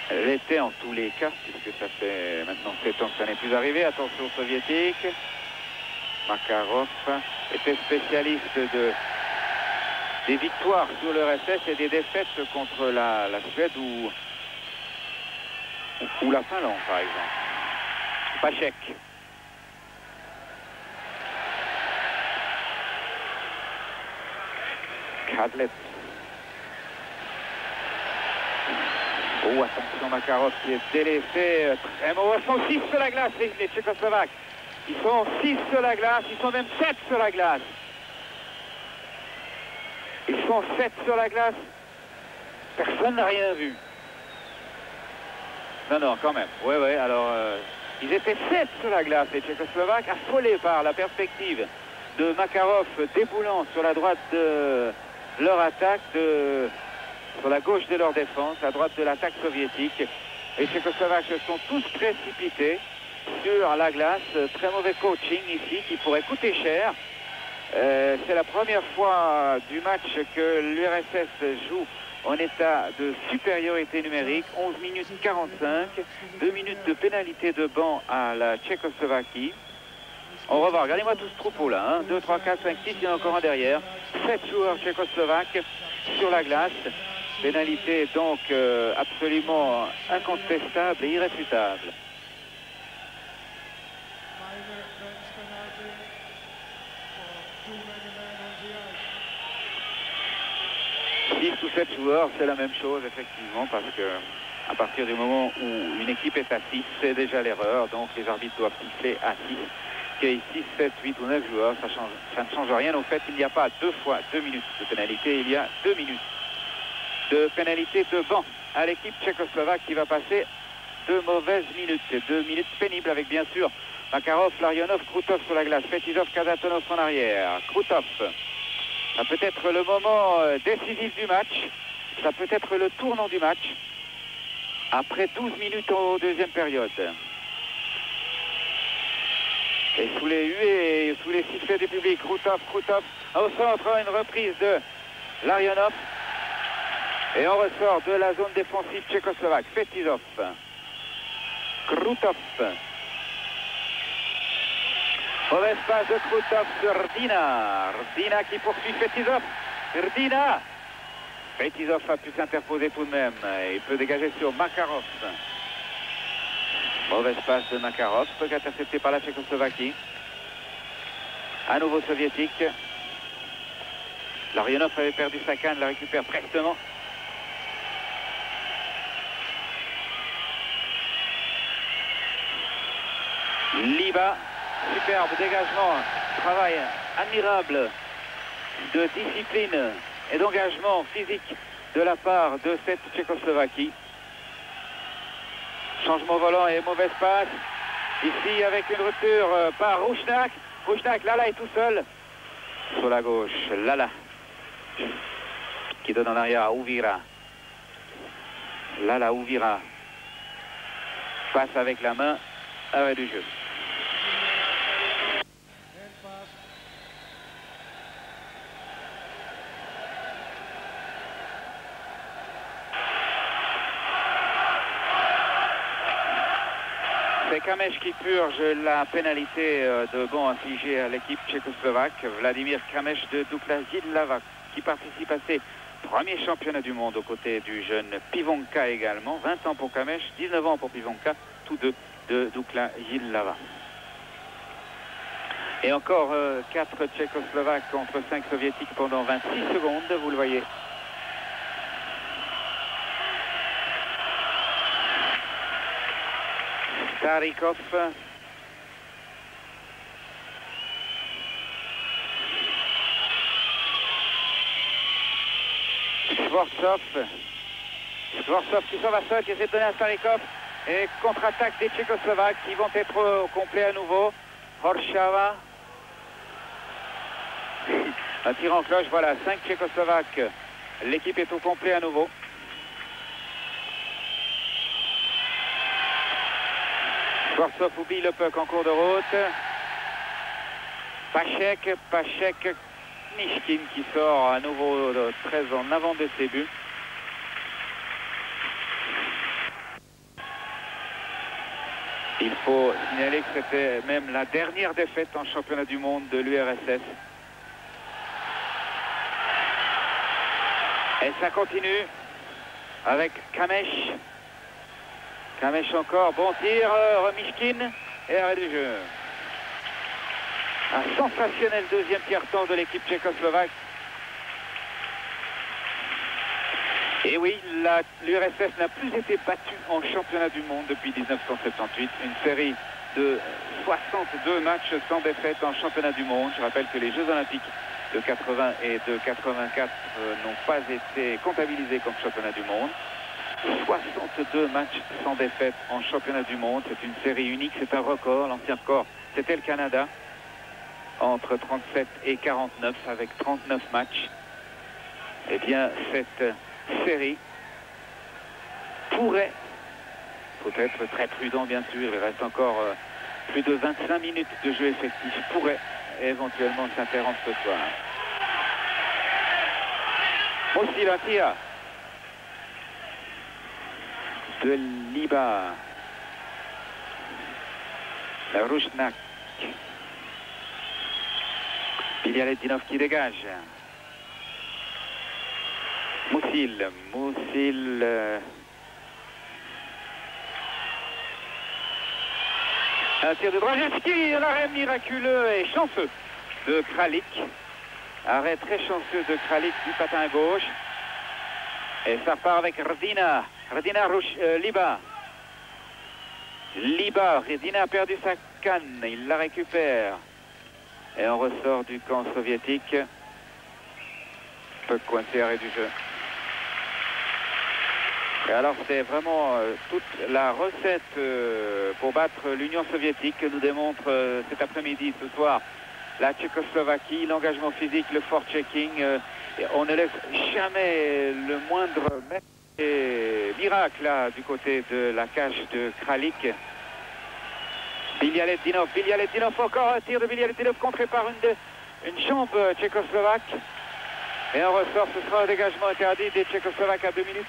l'était en tous les cas, puisque ça fait maintenant 7 ans que ça n'est plus arrivé. Attention aux soviétiques. Makarov était spécialiste des victoires sur l'URSS et des défaites contre la Suède ou la Finlande par exemple. Pachek. Kadlet. Oh, attention Makarov qui est délaissé. Très mauvais. Ils sont 6 sur la glace, les Tchécoslovaques. Ils sont 6 sur la glace. Ils sont même 7 sur la glace. Ils sont 7 sur la glace. Personne n'a rien vu. Non, quand même. Oui, alors... ils étaient 7 sur la glace, les Tchécoslovaques, affolés par la perspective de Makarov déboulant sur la droite de leur attaque, sur la gauche de leur défense, à droite de l'attaque soviétique. Les Tchécoslovaques se sont tous précipités sur la glace. Très mauvais coaching ici qui pourrait coûter cher. C'est la première fois du match que l'URSS joue en état de supériorité numérique. 11 minutes 45, 2 minutes de pénalité de banc à la Tchécoslovaquie. On revoit, regardez-moi tout ce troupeau là, 2, 3, 4, 5, 6, il y en a encore un derrière. 7 joueurs tchécoslovaques sur la glace. Pénalité donc absolument incontestable et irréfutable. Ou 7 joueurs, c'est la même chose effectivement, parce que à partir du moment où une équipe est à 6, c'est déjà l'erreur, donc les arbitres doivent siffler à 6. Qu'il y ait 6, 7, 8 ou 9 joueurs, ça ne change rien. Au fait, il n'y a pas 2 fois 2 minutes de pénalité, il y a 2 minutes de pénalité de banc à l'équipe tchécoslovaque qui va passer 2 mauvaises minutes, 2 minutes pénibles avec bien sûr Makarov, Larionov, Krutov sur la glace, Fetisov, Kazatonov en arrière, Krutov. Ça peut être le moment décisif du match. Ça peut être le tournant du match. Après 12 minutes en deuxième période. Et sous les huées et sous les sifflets du public, Krutov au centre, une reprise de Larionov. Et on ressort de la zone défensive tchécoslovaque. Fetisov. Krutov. Mauvaise passe de Krutov sur Rdina. Rdina qui poursuit Fetisov. Rdina. Fetisov a pu s'interposer tout de même. Il peut dégager sur Makarov. Mauvaise passe de Makarov, intercepté par la Tchécoslovaquie. À nouveau soviétique. Larionov avait perdu sa canne, la récupère prestement. Liba. Superbe dégagement, travail admirable de discipline et d'engagement physique de la part de cette Tchécoslovaquie. Changement volant et mauvaise passe. Ici avec une rupture par Rouchnak. Rouchnak, Lala est tout seul. Sur la gauche, Lala. qui donne en arrière à Uvira. Là, la Uvira passe avec la main, arrêt du jeu. C'est Kameš qui purge la pénalité de gants infligée à l'équipe tchécoslovaque. Vladimir Kameš de Dukla Jilava qui participe à ses premiers championnats du monde aux côtés du jeune Pivonka également. 20 ans pour Kameš, 19 ans pour Pivonka, tous deux de Dukla Jilava. Et encore 4 tchécoslovaques contre 5 soviétiques pendant 26 secondes, vous le voyez. Starikov. Skvortsov qui s'en va seul, qui essaie de donner à Starikov. Et contre-attaque des Tchécoslovaques qui vont être au complet à nouveau. Horshava. Un tir en cloche, voilà, 5 Tchécoslovaques. L'équipe est au complet à nouveau. Skvortsov oublie le puck en cours de route. Pachek, Mishkin qui sort à nouveau très en avant de ses buts. Il faut signaler que c'était même la dernière défaite en championnat du monde de l'URSS. Et ça continue avec Kameš. Kameš encore, bon tir, Mishkin et arrêt du jeu. Un sensationnel deuxième tiers-temps de l'équipe tchécoslovaque. Et oui, l'URSS n'a plus été battue en championnat du monde depuis 1978. Une série de 62 matchs sans défaite en championnat du monde. Je rappelle que les Jeux Olympiques de 80 et de 84 n'ont pas été comptabilisés comme championnat du monde. 62 matchs sans défaite en championnat du monde. C'est une série unique, c'est un record. L'ancien record, c'était le Canada. Entre 37 et 49 avec 39 matchs. Eh bien, cette série pourrait, faut être très prudent bien sûr, il reste encore plus de 25 minutes de jeu effectif, pourrait éventuellement s'interrompre ce soir. Mosilatia de Liba, la Rusnak. Bialetdinov qui dégage. Moussil. Un tir de Dragevski, un arrêt miraculeux et chanceux de Kralik. Arrêt très chanceux de Kralik du patin gauche. Et ça part avec Rdina. Liba. Rdina a perdu sa canne, il la récupère. Et on ressort du camp soviétique. Peu coincé, arrêt du jeu. Et alors c'est vraiment toute la recette pour battre l'Union soviétique que nous démontre cet après-midi, ce soir, la Tchécoslovaquie, l'engagement physique, le forechecking. On ne laisse jamais le moindre miracle là du côté de la cage de Kralik. Bialetdinov encore un tir de Bialetdinov contré par une jambe tchécoslovaque. Et on ressort, ce sera un dégagement interdit des Tchécoslovaques à 2 minutes.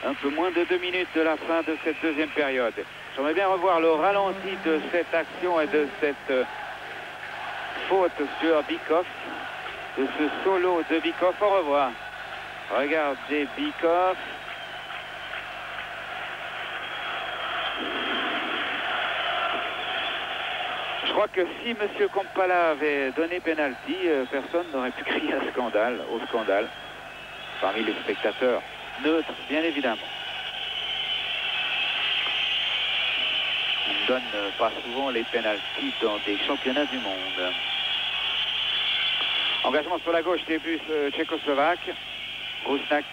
Un peu moins de 2 minutes de la fin de cette deuxième période. J'aimerais bien revoir le ralenti de cette action et de cette faute sur Bykov, de ce solo de Bykov. Au revoir. Regardez Bykov. Je crois que si M. Kompala avait donné pénalty, personne n'aurait pu crier au scandale, parmi les spectateurs neutres, bien évidemment. On ne donne pas souvent les pénaltys dans des championnats du monde. Engagement sur la gauche des buts tchécoslovaques. Rusnak.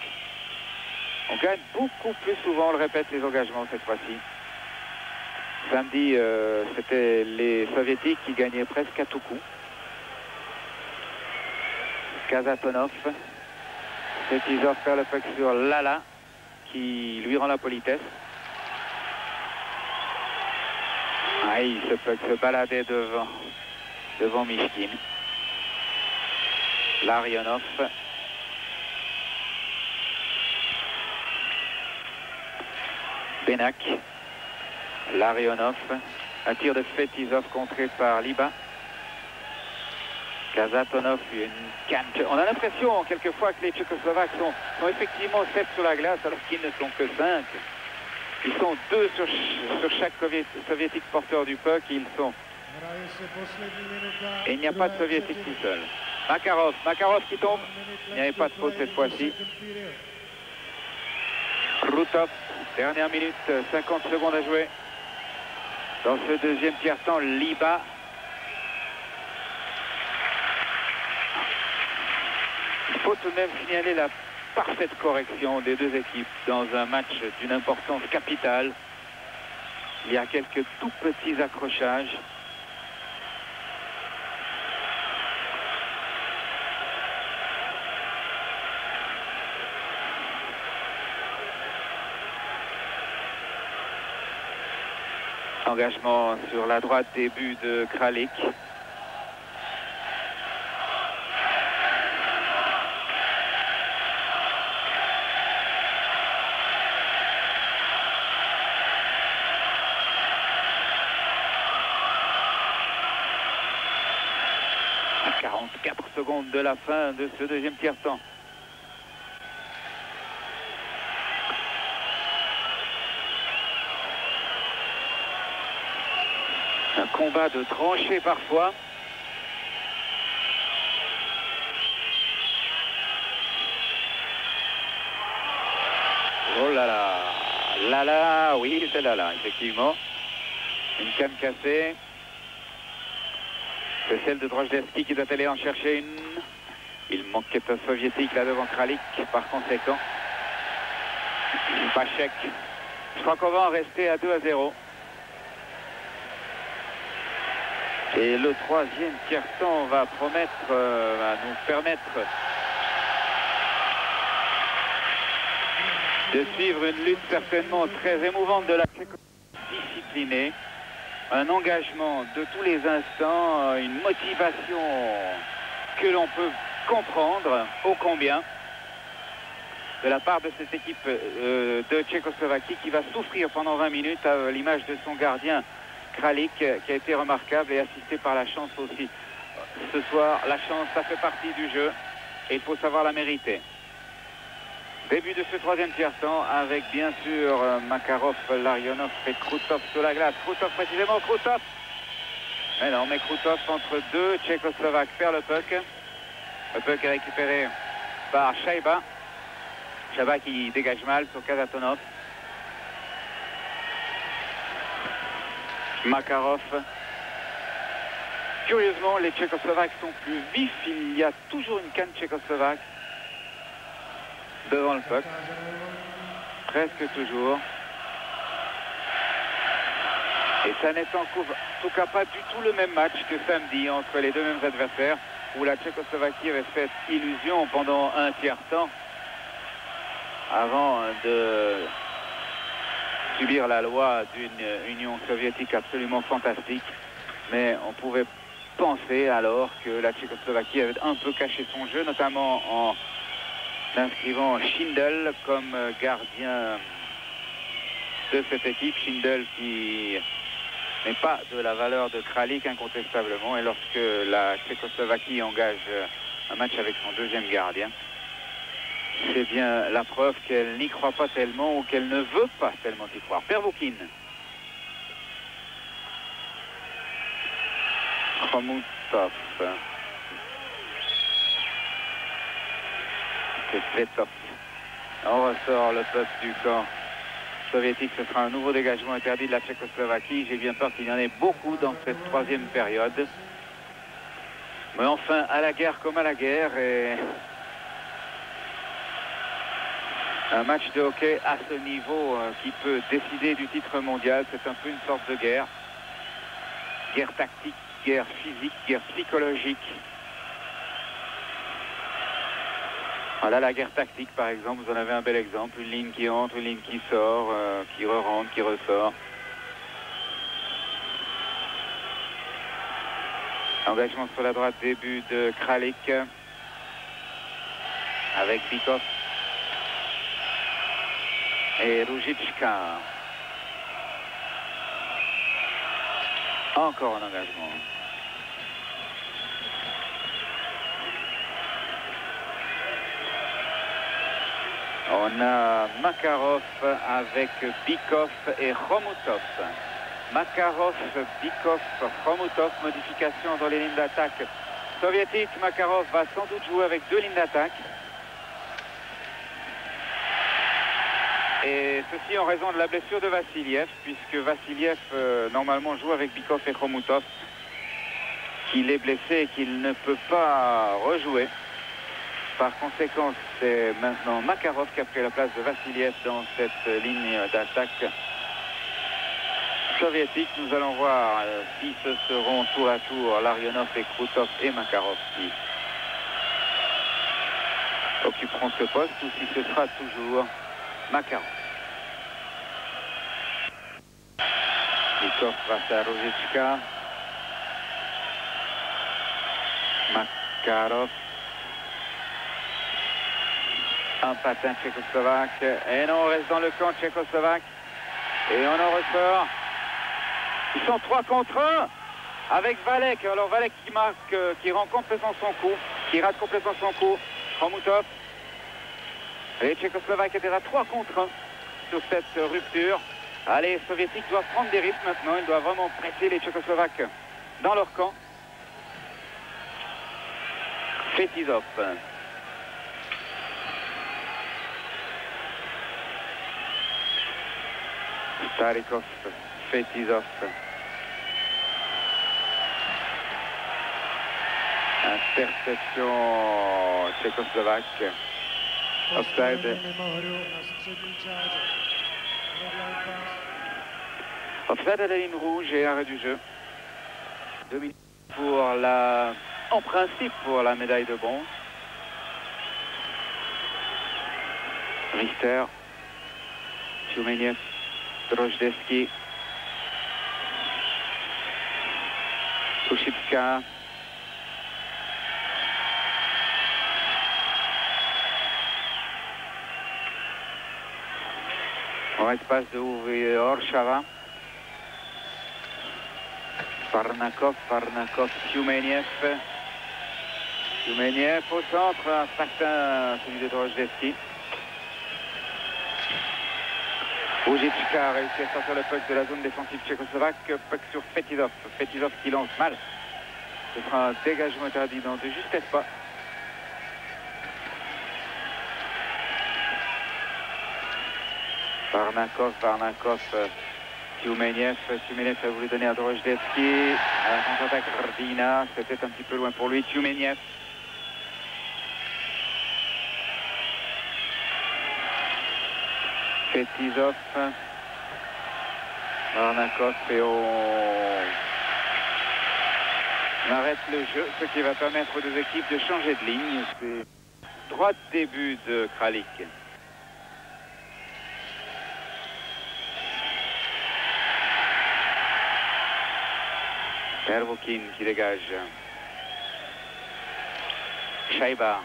On gagne beaucoup plus souvent, on le répète, les engagements cette fois-ci. Samedi, c'était les soviétiques qui gagnaient presque à tout coup. Kazatonov, Fetisov perd le puck sur Lala, qui lui rend la politesse. Aïe, ce puck se baladait devant Mishkin. Larionov. Benak. Larionov. Un tir de Fetisov contré par Liba. Kazatonov, une canne. On a l'impression quelquefois que les Tchécoslovaques sont effectivement 7 sur la glace alors qu'ils ne sont que 5. Ils sont 2 sur chaque soviétique porteur du puck. Et il n'y a pas de soviétique tout seul. Makarov qui tombe. Il n'y avait pas de faute cette fois-ci. Krutov, dernière minute, 50 secondes à jouer. Dans ce deuxième tiers-temps, Liba. Il faut tout de même signaler la parfaite correction des deux équipes dans un match d'une importance capitale. Il y a quelques tout petits accrochages. Engagement sur la droite, début de Kralik. À 44 secondes de la fin de ce deuxième tiers-temps. Un combat de tranchées parfois. Oh là là. Lala, oui, c'est Lala, effectivement. Une canne cassée. C'est celle de Drozdevski qui doit aller en chercher une. Il manquait un soviétique là devant Kralik, par conséquent. Pachek. Je crois qu'on va en rester à 2-0. Et le troisième tiers-temps va nous permettre de suivre une lutte certainement très émouvante de la disciplinée. Un engagement de tous les instants, une motivation que l'on peut comprendre ô combien de la part de cette équipe de Tchécoslovaquie qui va souffrir pendant 20 minutes à l'image de son gardien Kralik qui a été remarquable et assisté par la chance aussi. Ce soir, la chance, ça fait partie du jeu et il faut savoir la mériter. Début de ce troisième tiers-temps avec bien sûr Makarov, Larionov et Krutov sur la glace. Krutov précisément, Krutov. Mais non, mais Krutov entre deux Tchécoslovaques perd le puck. Le puck est récupéré par Shaiba. Shaiba qui dégage mal sur Kazatonov. Makarov. Curieusement, les Tchécoslovaques sont plus vifs. Il y a toujours une canne tchécoslovaque devant le puck. Presque toujours. Et ça n'est en tout cas pas du tout le même match que samedi entre les deux mêmes adversaires où la Tchécoslovaquie avait fait illusion pendant un tiers-temps avant de subir la loi d'une Union soviétique absolument fantastique. Mais on pouvait penser alors que la Tchécoslovaquie avait un peu caché son jeu, notamment en inscrivant Schindel comme gardien de cette équipe. Schindel qui n'est pas de la valeur de Kralik incontestablement. Et lorsque la Tchécoslovaquie engage un match avec son deuxième gardien, c'est bien la preuve qu'elle n'y croit pas tellement ou qu'elle ne veut pas tellement y croire. Pervoukine. Khomutov. Kvetov. On ressort le peuple du camp soviétique. Ce sera un nouveau dégagement interdit de la Tchécoslovaquie. J'ai bien peur qu'il y en ait beaucoup dans cette troisième période. Mais enfin, à la guerre comme à la guerre. Et un match de hockey à ce niveau qui peut décider du titre mondial, c'est un peu une sorte de guerre. Guerre tactique, guerre physique, guerre psychologique. Voilà la guerre tactique par exemple, vous en avez un bel exemple, une ligne qui entre, une ligne qui sort, qui re-rentre, qui ressort. Engagement sur la droite, début de Kralik avec Bikov et Růžička. Encore un engagement. On a Makarov avec Bikov et Khomutov. Makarov, Bikov, Khomutov, modification dans les lignes d'attaque soviétiques. Makarov va sans doute jouer avec deux lignes d'attaque. Et ceci en raison de la blessure de Vassiliev, puisque Vassiliev normalement joue avec Bikov et Khomutov, qu'il est blessé et qu'il ne peut pas rejouer. Par conséquent, c'est maintenant Makarov qui a pris la place de Vassiliev dans cette ligne d'attaque soviétique. Nous allons voir si ce seront tour à tour Larionov et Krutov et Makarov qui occuperont ce poste, ou si ce sera toujours Makarov. Bikov face à Růžička. Makarov. Un patin tchécoslovaque. Et non, on reste dans le camp tchécoslovaque. Et on en ressort. Ils sont 3 contre 1 avec Valek. Alors Valek qui marque, qui rend complètement son coup, qui rate complètement son coup. Khomutov. Les Tchécoslovaques étaient à 3 contre 1 sur cette rupture. Allez, les Soviétiques doivent prendre des risques maintenant. Ils doivent vraiment presser les Tchécoslovaques dans leur camp. Fetisov. Starikov, Fetisov. Interception tchécoslovaque. Offside. Offside à la ligne rouge et arrêt du jeu. 2 minutes pour la... en principe pour la médaille de bronze. Richter. Tchoumeniev. Drozdevski. Sushitska. En espace de Orshava. Parnakov, Tchoumeniev. Tchoumeniev au centre, un patin, celui de Drozdevski. Růžička a réussi à sortir le puck de la zone défensive tchécoslovaque. Puck sur Fetisov. Fetisov qui lance mal. Ce sera un dégagement interdit dans de justesse pas. Parnakov, Tchoumeniev. Tchoumeniev a voulu donner à Drozdevski. À la contre-attaque, Rdina. C'était un petit peu loin pour lui. Tchoumeniev. Fetisov. Parnakov et on arrête le jeu, ce qui va permettre aux deux équipes de changer de ligne. C'est droit de début de Kralik. Pervokhin qui dégage. Shaiba.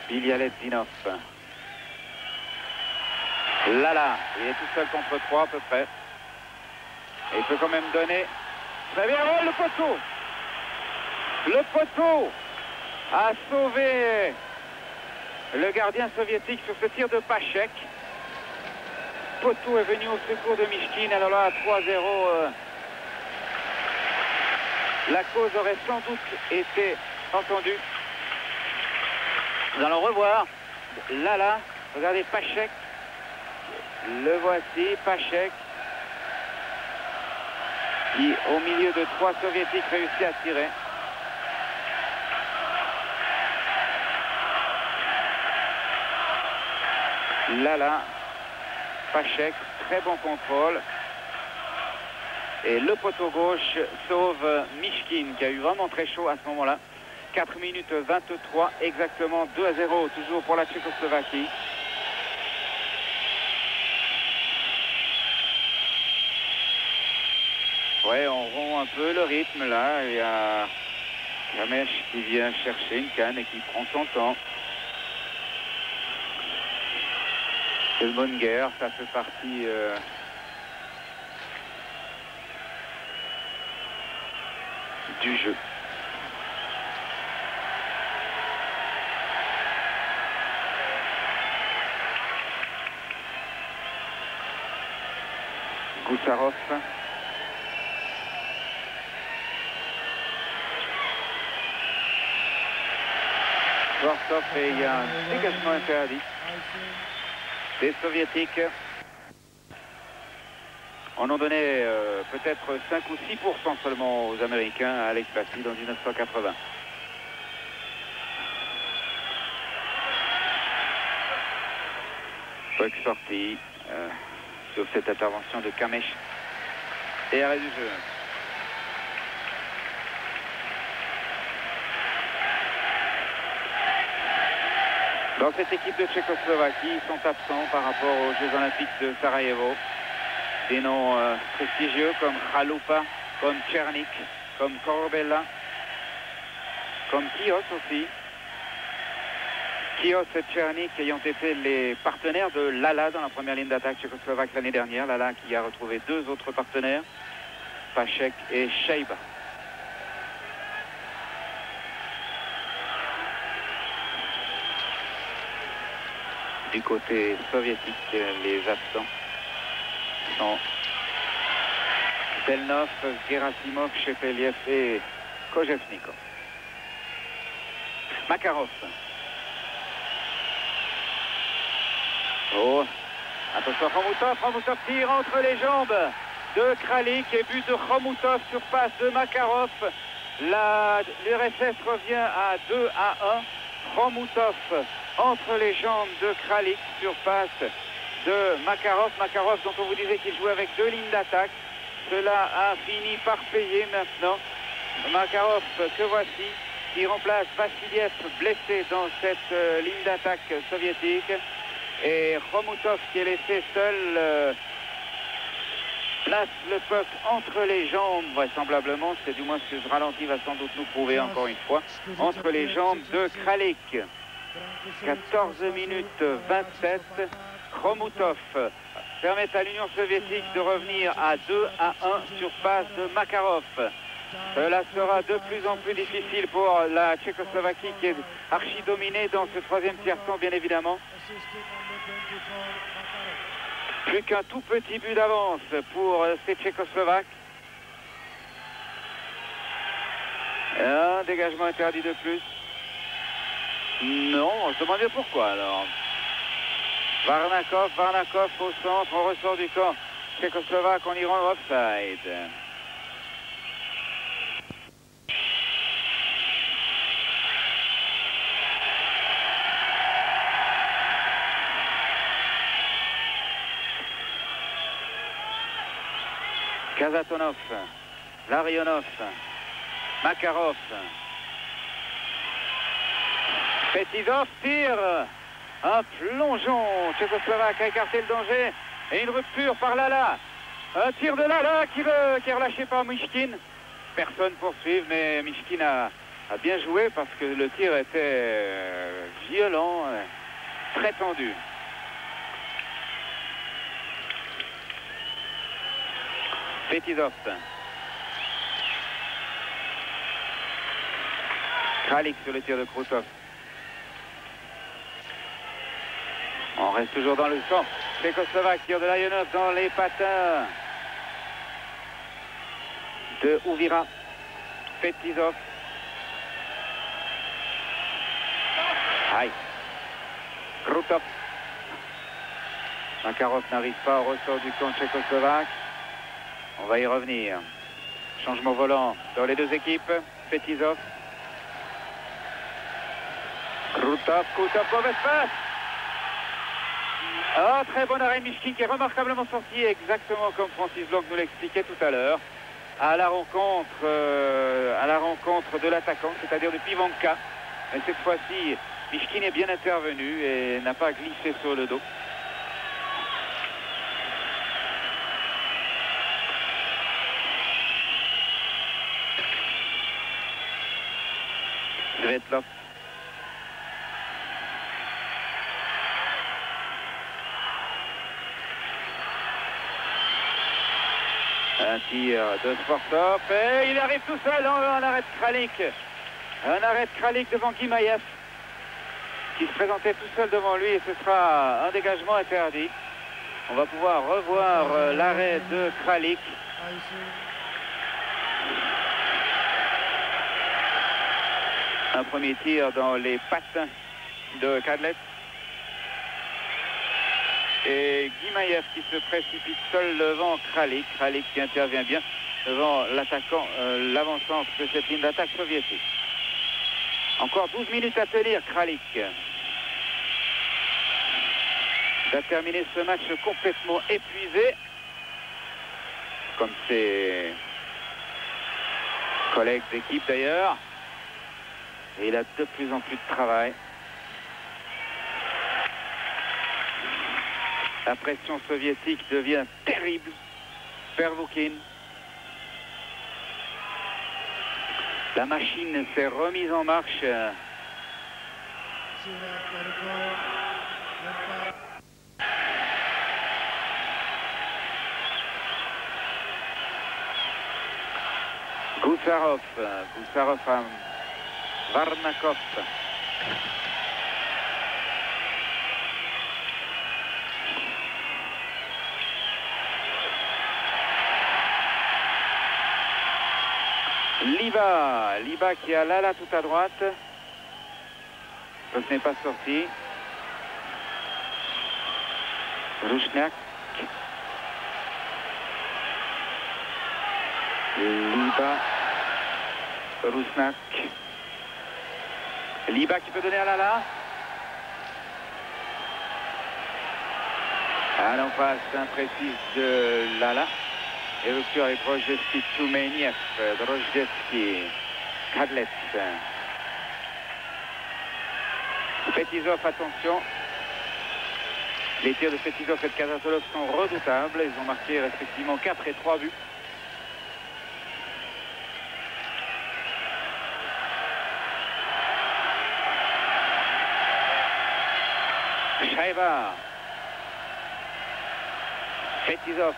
Bialialetdinov. Lala, il est tout seul contre 3 à peu près. Et il peut quand même donner. Très bien, oh, le poteau. Le poteau a sauvé le gardien soviétique sur ce tir de Pachek. Poteau est venu au secours de Mishkin. Alors là, à 3-0, la cause aurait sans doute été entendue. Nous allons revoir. Lala, regardez Pachek. Le voici, Pachek, qui au milieu de 3 soviétiques réussit à tirer. Lala, Pachek, très bon contrôle. Et le poteau gauche sauve Mishkin, qui a eu vraiment très chaud à ce moment-là. 4 minutes 23 exactement, 2-0 toujours pour la Tchécoslovaquie. Ouais, on rompt un peu le rythme là. Il y a Kamech qui vient chercher une canne et qui prend son temps. C'est une bonne guerre, ça fait partie du jeu. Goussarov. Vortov, et il y a un dégagement interdit des Soviétiques. On en donnait peut-être 5 ou 6% seulement aux Américains à Alex Bastille en 1980. Puck sorti sur cette intervention de Kamech et arrêt du jeu. Dans cette équipe de Tchécoslovaquie, ils sont absents par rapport aux Jeux Olympiques de Sarajevo. Des noms prestigieux comme Chalupa, comme Tchernik, comme Korbella, comme Kios aussi. Kios et Tchernik ayant été les partenaires de Lala dans la première ligne d'attaque tchécoslovaque l'année dernière. Lala qui a retrouvé 2 autres partenaires, Pachek et Sheiba. Du côté soviétique, les absents sont Selnov, Gerasimov, Shepeliev et Kojevnikov. Makarov. Oh, attention Khomutov, Khomutov tire entre les jambes de Kralik et but de Khomutov sur passe de Makarov. L'URSS revient à 2-1. Khomutov entre les jambes de Kralik sur passe de Makarov. Makarov dont on vous disait qu'il jouait avec 2 lignes d'attaque. Cela a fini par payer maintenant. Makarov que voici qui remplace Vassiliev blessé dans cette ligne d'attaque soviétique. Et Khomutov qui est laissé seul place le puck entre les jambes, vraisemblablement, c'est du moins ce que ce ralenti va sans doute nous prouver encore une fois, entre les jambes de Kralik. 14 minutes 27, Khomutov permet à l'Union soviétique de revenir à 2-1 sur passe de Makarov. Cela sera de plus en plus difficile pour la Tchécoslovaquie qui est archi-dominée dans ce 3e tiers-temps, bien évidemment. Plus qu'un tout petit but d'avance pour ces Tchécoslovaques. Un dégagement interdit de plus. Non, on se demande bien pourquoi alors. Varnakov au centre, on ressort du camp tchécoslovaque, on y rend offside. Kazatonov, Larionov, Makarov. Petizov tire. Un plongeon tchécoslovaque a écarté le danger. Et une rupture par Lala. Un tir de Lala qui est relâché par Mishkin. Personne poursuit, mais Mishkin a bien joué parce que le tir était violent, très tendu. Petizov. Kralik sur le tir de Krutov. On reste toujours dans le champ. Tchécoslovaque, tir de Larionov dans les patins de Ouvira. Petizov. Aïe. Krutov. Makarov n'arrive pas au ressort du camp tchécoslovaque. On va y revenir. Changement volant dans les 2 équipes. Petizov. Krutov, mauvaise passe. Ah, très bon arrêt Mishkin qui est remarquablement sorti, exactement comme Francis Blanc nous l'expliquait tout à l'heure. à la rencontre de l'attaquant, c'est-à-dire de Pivanka. Mais cette fois-ci, Mishkin est bien intervenu et n'a pas glissé sur le dos. Svetlov. Un tir de Sportov et il arrive tout seul en arrêt de Kralik. Un arrêt de Kralik devant Guimaev qui se présentait tout seul devant lui et ce sera un dégagement interdit. On va pouvoir revoir l'arrêt de Kralik. Un premier tir dans les pattes de Kadlec. Et Guimaev qui se précipite seul devant Kralik. Kralik qui intervient bien devant l'attaquant, l'avancement de cette ligne d'attaque soviétique. Encore 12 minutes à tenir, Kralik. Il a terminé ce match complètement épuisé, comme ses collègues d'équipe d'ailleurs. Et il a de plus en plus de travail. La pression soviétique devient terrible. Pervoukine. La machine s'est remise en marche. Goussarov à Varnakov. Liba qui a Lala tout à droite. Ce n'est pas sorti. Rusnak. Liba. Rusnak. Liba qui peut donner à Lala. À l'embrasse imprécise de Lala. Et rupture avec Drozdevski, Toumeniev, Drozdevski, Kadlec. Petizov, attention. Les tirs de Petizov et de Kazatolov sont redoutables. Ils ont marqué respectivement 4 et 3 buts. Shaiba. Petizov.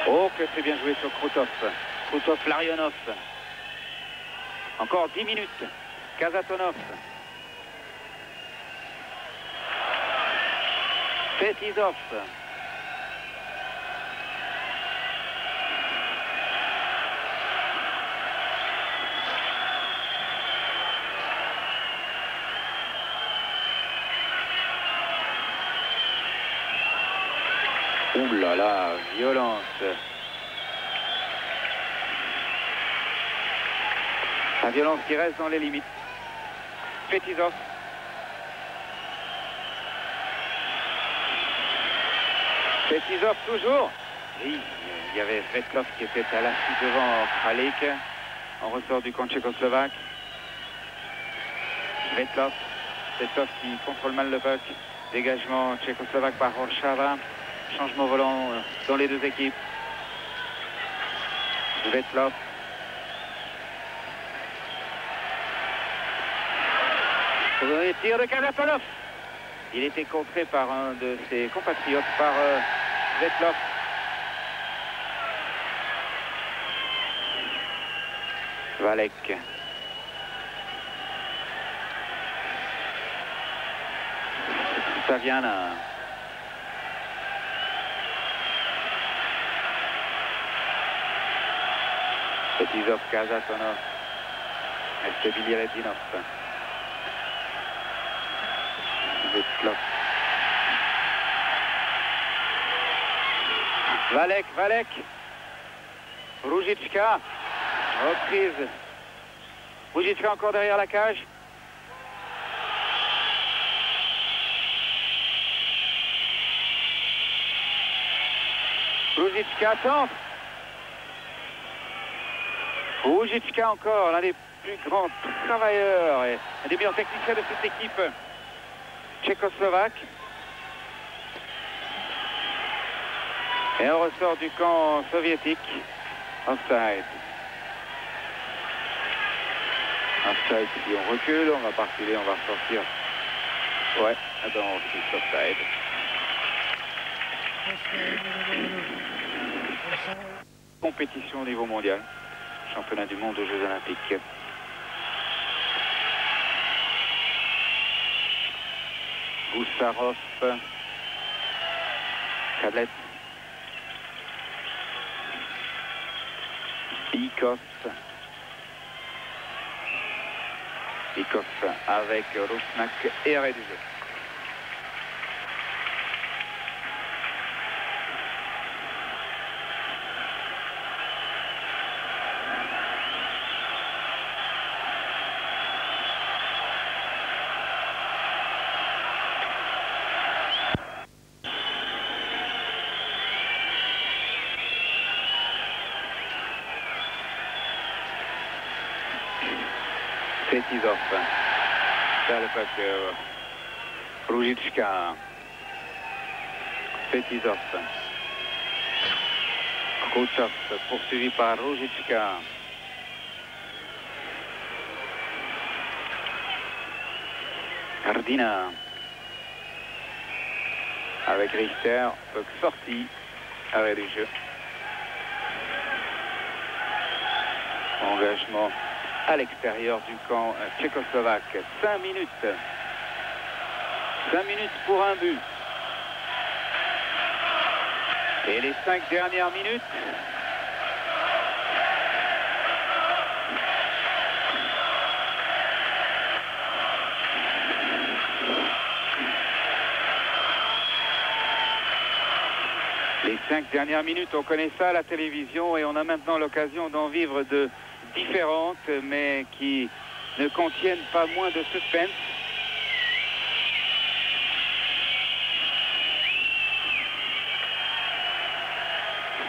Oh, que c'est bien joué sur Krutov. Krutov, Larionov. Encore 10 minutes. Kazatonov. Petizov. Ouh là là, violence. La violence qui reste dans les limites. Petizov. Petizov toujours. Oui, il y avait Svetlov qui était à l'affût devant Kralik. On ressort du camp tchécoslovaque. Svetlov. Svetlov qui contrôle mal le puck. Dégagement tchécoslovaque par Orshava. Changement volant dans les deux équipes. Svetlov. Le tir de Kazatolov. Il était contré par un de ses compatriotes, par Svetlov. Valek. Saviana. Petizov, Kazatonov, Estebilialedinov. Svetlov. Valek. Ruzicka. Reprise. Ruzicka encore derrière la cage. Ruzicka tente. Ruzicka encore, l'un des plus grands travailleurs et un des meilleurs techniciens de cette équipe tchécoslovaque. Et on ressort du camp soviétique. Offside. Offside, si on recule, on va pas reculer, on va ressortir. Ouais, attends, c'est offside. Compétition au niveau mondial. Championnat du monde aux Jeux Olympiques. Goussarov. Tablette. Bikov. Bikov avec Rusnak et arrêt du jeu. Fetisov. Vers le puck. Ruzicka. Fetisov. Krutov poursuivi par Ruzicka. Kardina. Avec Richter. Puck sorti. Arrêt du jeu. Engagement à l'extérieur du camp tchécoslovaque. 5 minutes. 5 minutes pour un but. Et les 5 dernières minutes. Les 5 dernières minutes, on connaît ça à la télévision et on a maintenant l'occasion d'en vivre de différentes, mais qui ne contiennent pas moins de suspense.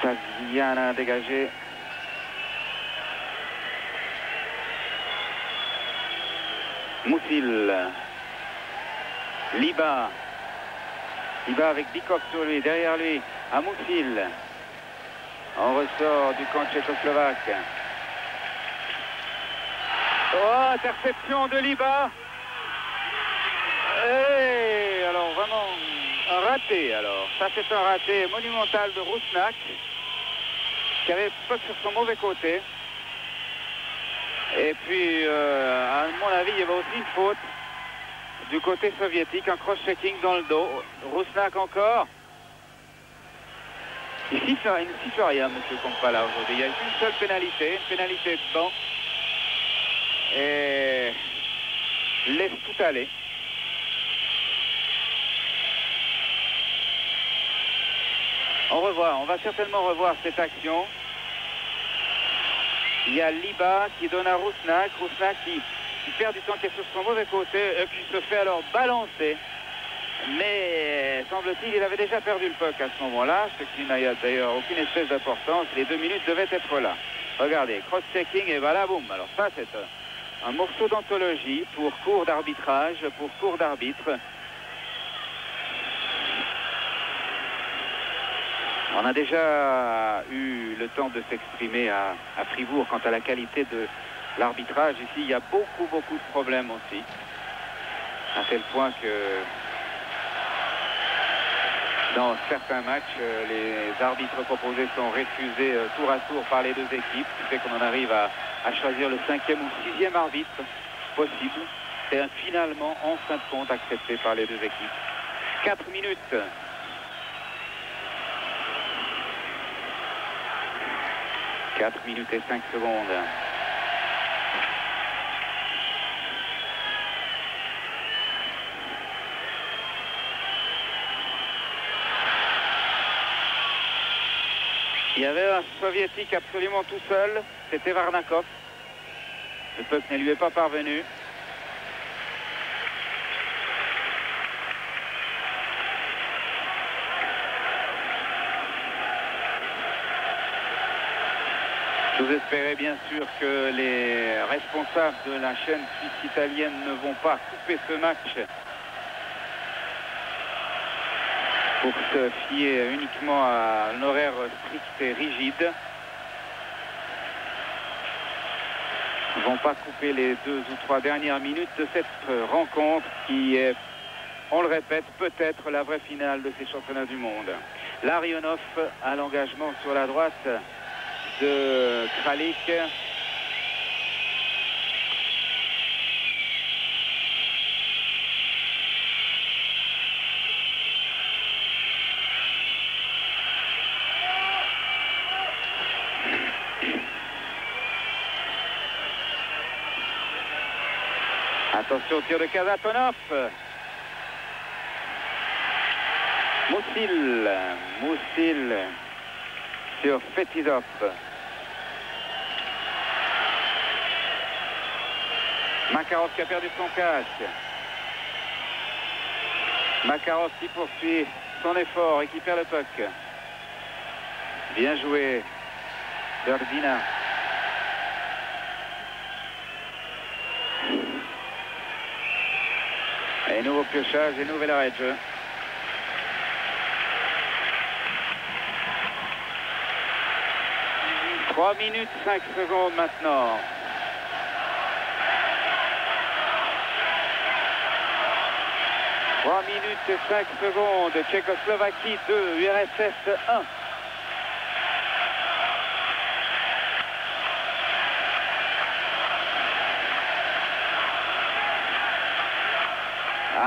Ça vient à dégager. Moussil. Liba. Liba avec Bikov sur lui, derrière lui, à Moussil. On ressort du camp tchécoslovaque. Oh, interception de Liba. Et alors vraiment un raté alors. Ça c'est un raté monumental de Rusnak qui avait pas sur son mauvais côté. Et puis à mon avis il y avait aussi une faute du côté soviétique, un cross-checking dans le dos. Rusnak encore. Ici il ne siffle rien monsieur Kompala aujourd'hui. Il y a une seule pénalité, une pénalité de banc. Et laisse tout aller. On va certainement revoir cette action. Il y a Liba qui donne à Rusnak, Rusnak qui perd du temps, qui est sur son mauvais côté, qui se fait alors balancer. Mais semble-t-il, il avait déjà perdu le puck à ce moment-là, ce qui n'a d'ailleurs aucune espèce d'importance. Les 2 minutes devaient être là. Regardez, cross-checking et voilà, boum. Alors ça, c'est un morceau d'anthologie pour cours d'arbitrage, pour cours d'arbitre. On a déjà eu le temps de s'exprimer à Fribourg quant à la qualité de l'arbitrage. Ici, il y a beaucoup de problèmes aussi. À tel point que dans certains matchs, les arbitres proposés sont refusés tour à tour par les deux équipes, ce qui fait qu'on en arrive à choisir le 5e ou 6e arbitre possible. C'est finalement, en fin de compte, accepté par les deux équipes. 4 minutes. 4 minutes et 5 secondes. Il y avait un soviétique absolument tout seul, c'était Varnakov. Le puck ne lui est pas parvenu. Vous espérez bien sûr que les responsables de la chaîne suisse italienne ne vont pas couper ce match pour se fier uniquement à un horaire strict et rigide. Ils ne vont pas couper les 2 ou 3 dernières minutes de cette rencontre qui est, on le répète, peut-être la vraie finale de ces championnats du monde. Larionov à l'engagement sur la droite de Kralik. Attention au tir de Kazatonov. Moussil sur Fetisov. Makarov qui a perdu son casque. Makarov qui poursuit son effort et qui perd le puck. Bien joué, Dardina. Et nouveau piochage et nouvel arrêt de jeu. « 3 minutes 5 secondes maintenant. « 3 minutes et 5 secondes. Tchécoslovaquie 2, URSS 1.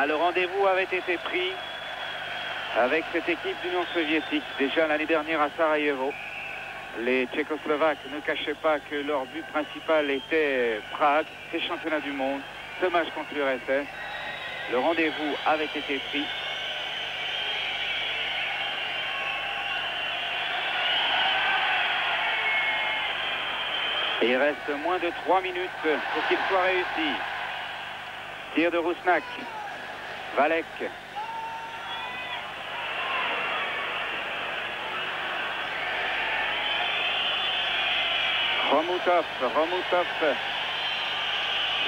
Le rendez-vous avait été pris avec cette équipe d'Union soviétique déjà l'année dernière à Sarajevo. Les Tchécoslovaques ne cachaient pas que leur but principal était Prague, ces championnats du monde, ce match contre l'URSS. Le rendez-vous avait été pris. Et il reste moins de 3 minutes pour qu'il soit réussi. Tir de Rusnak. Valek. Romutov,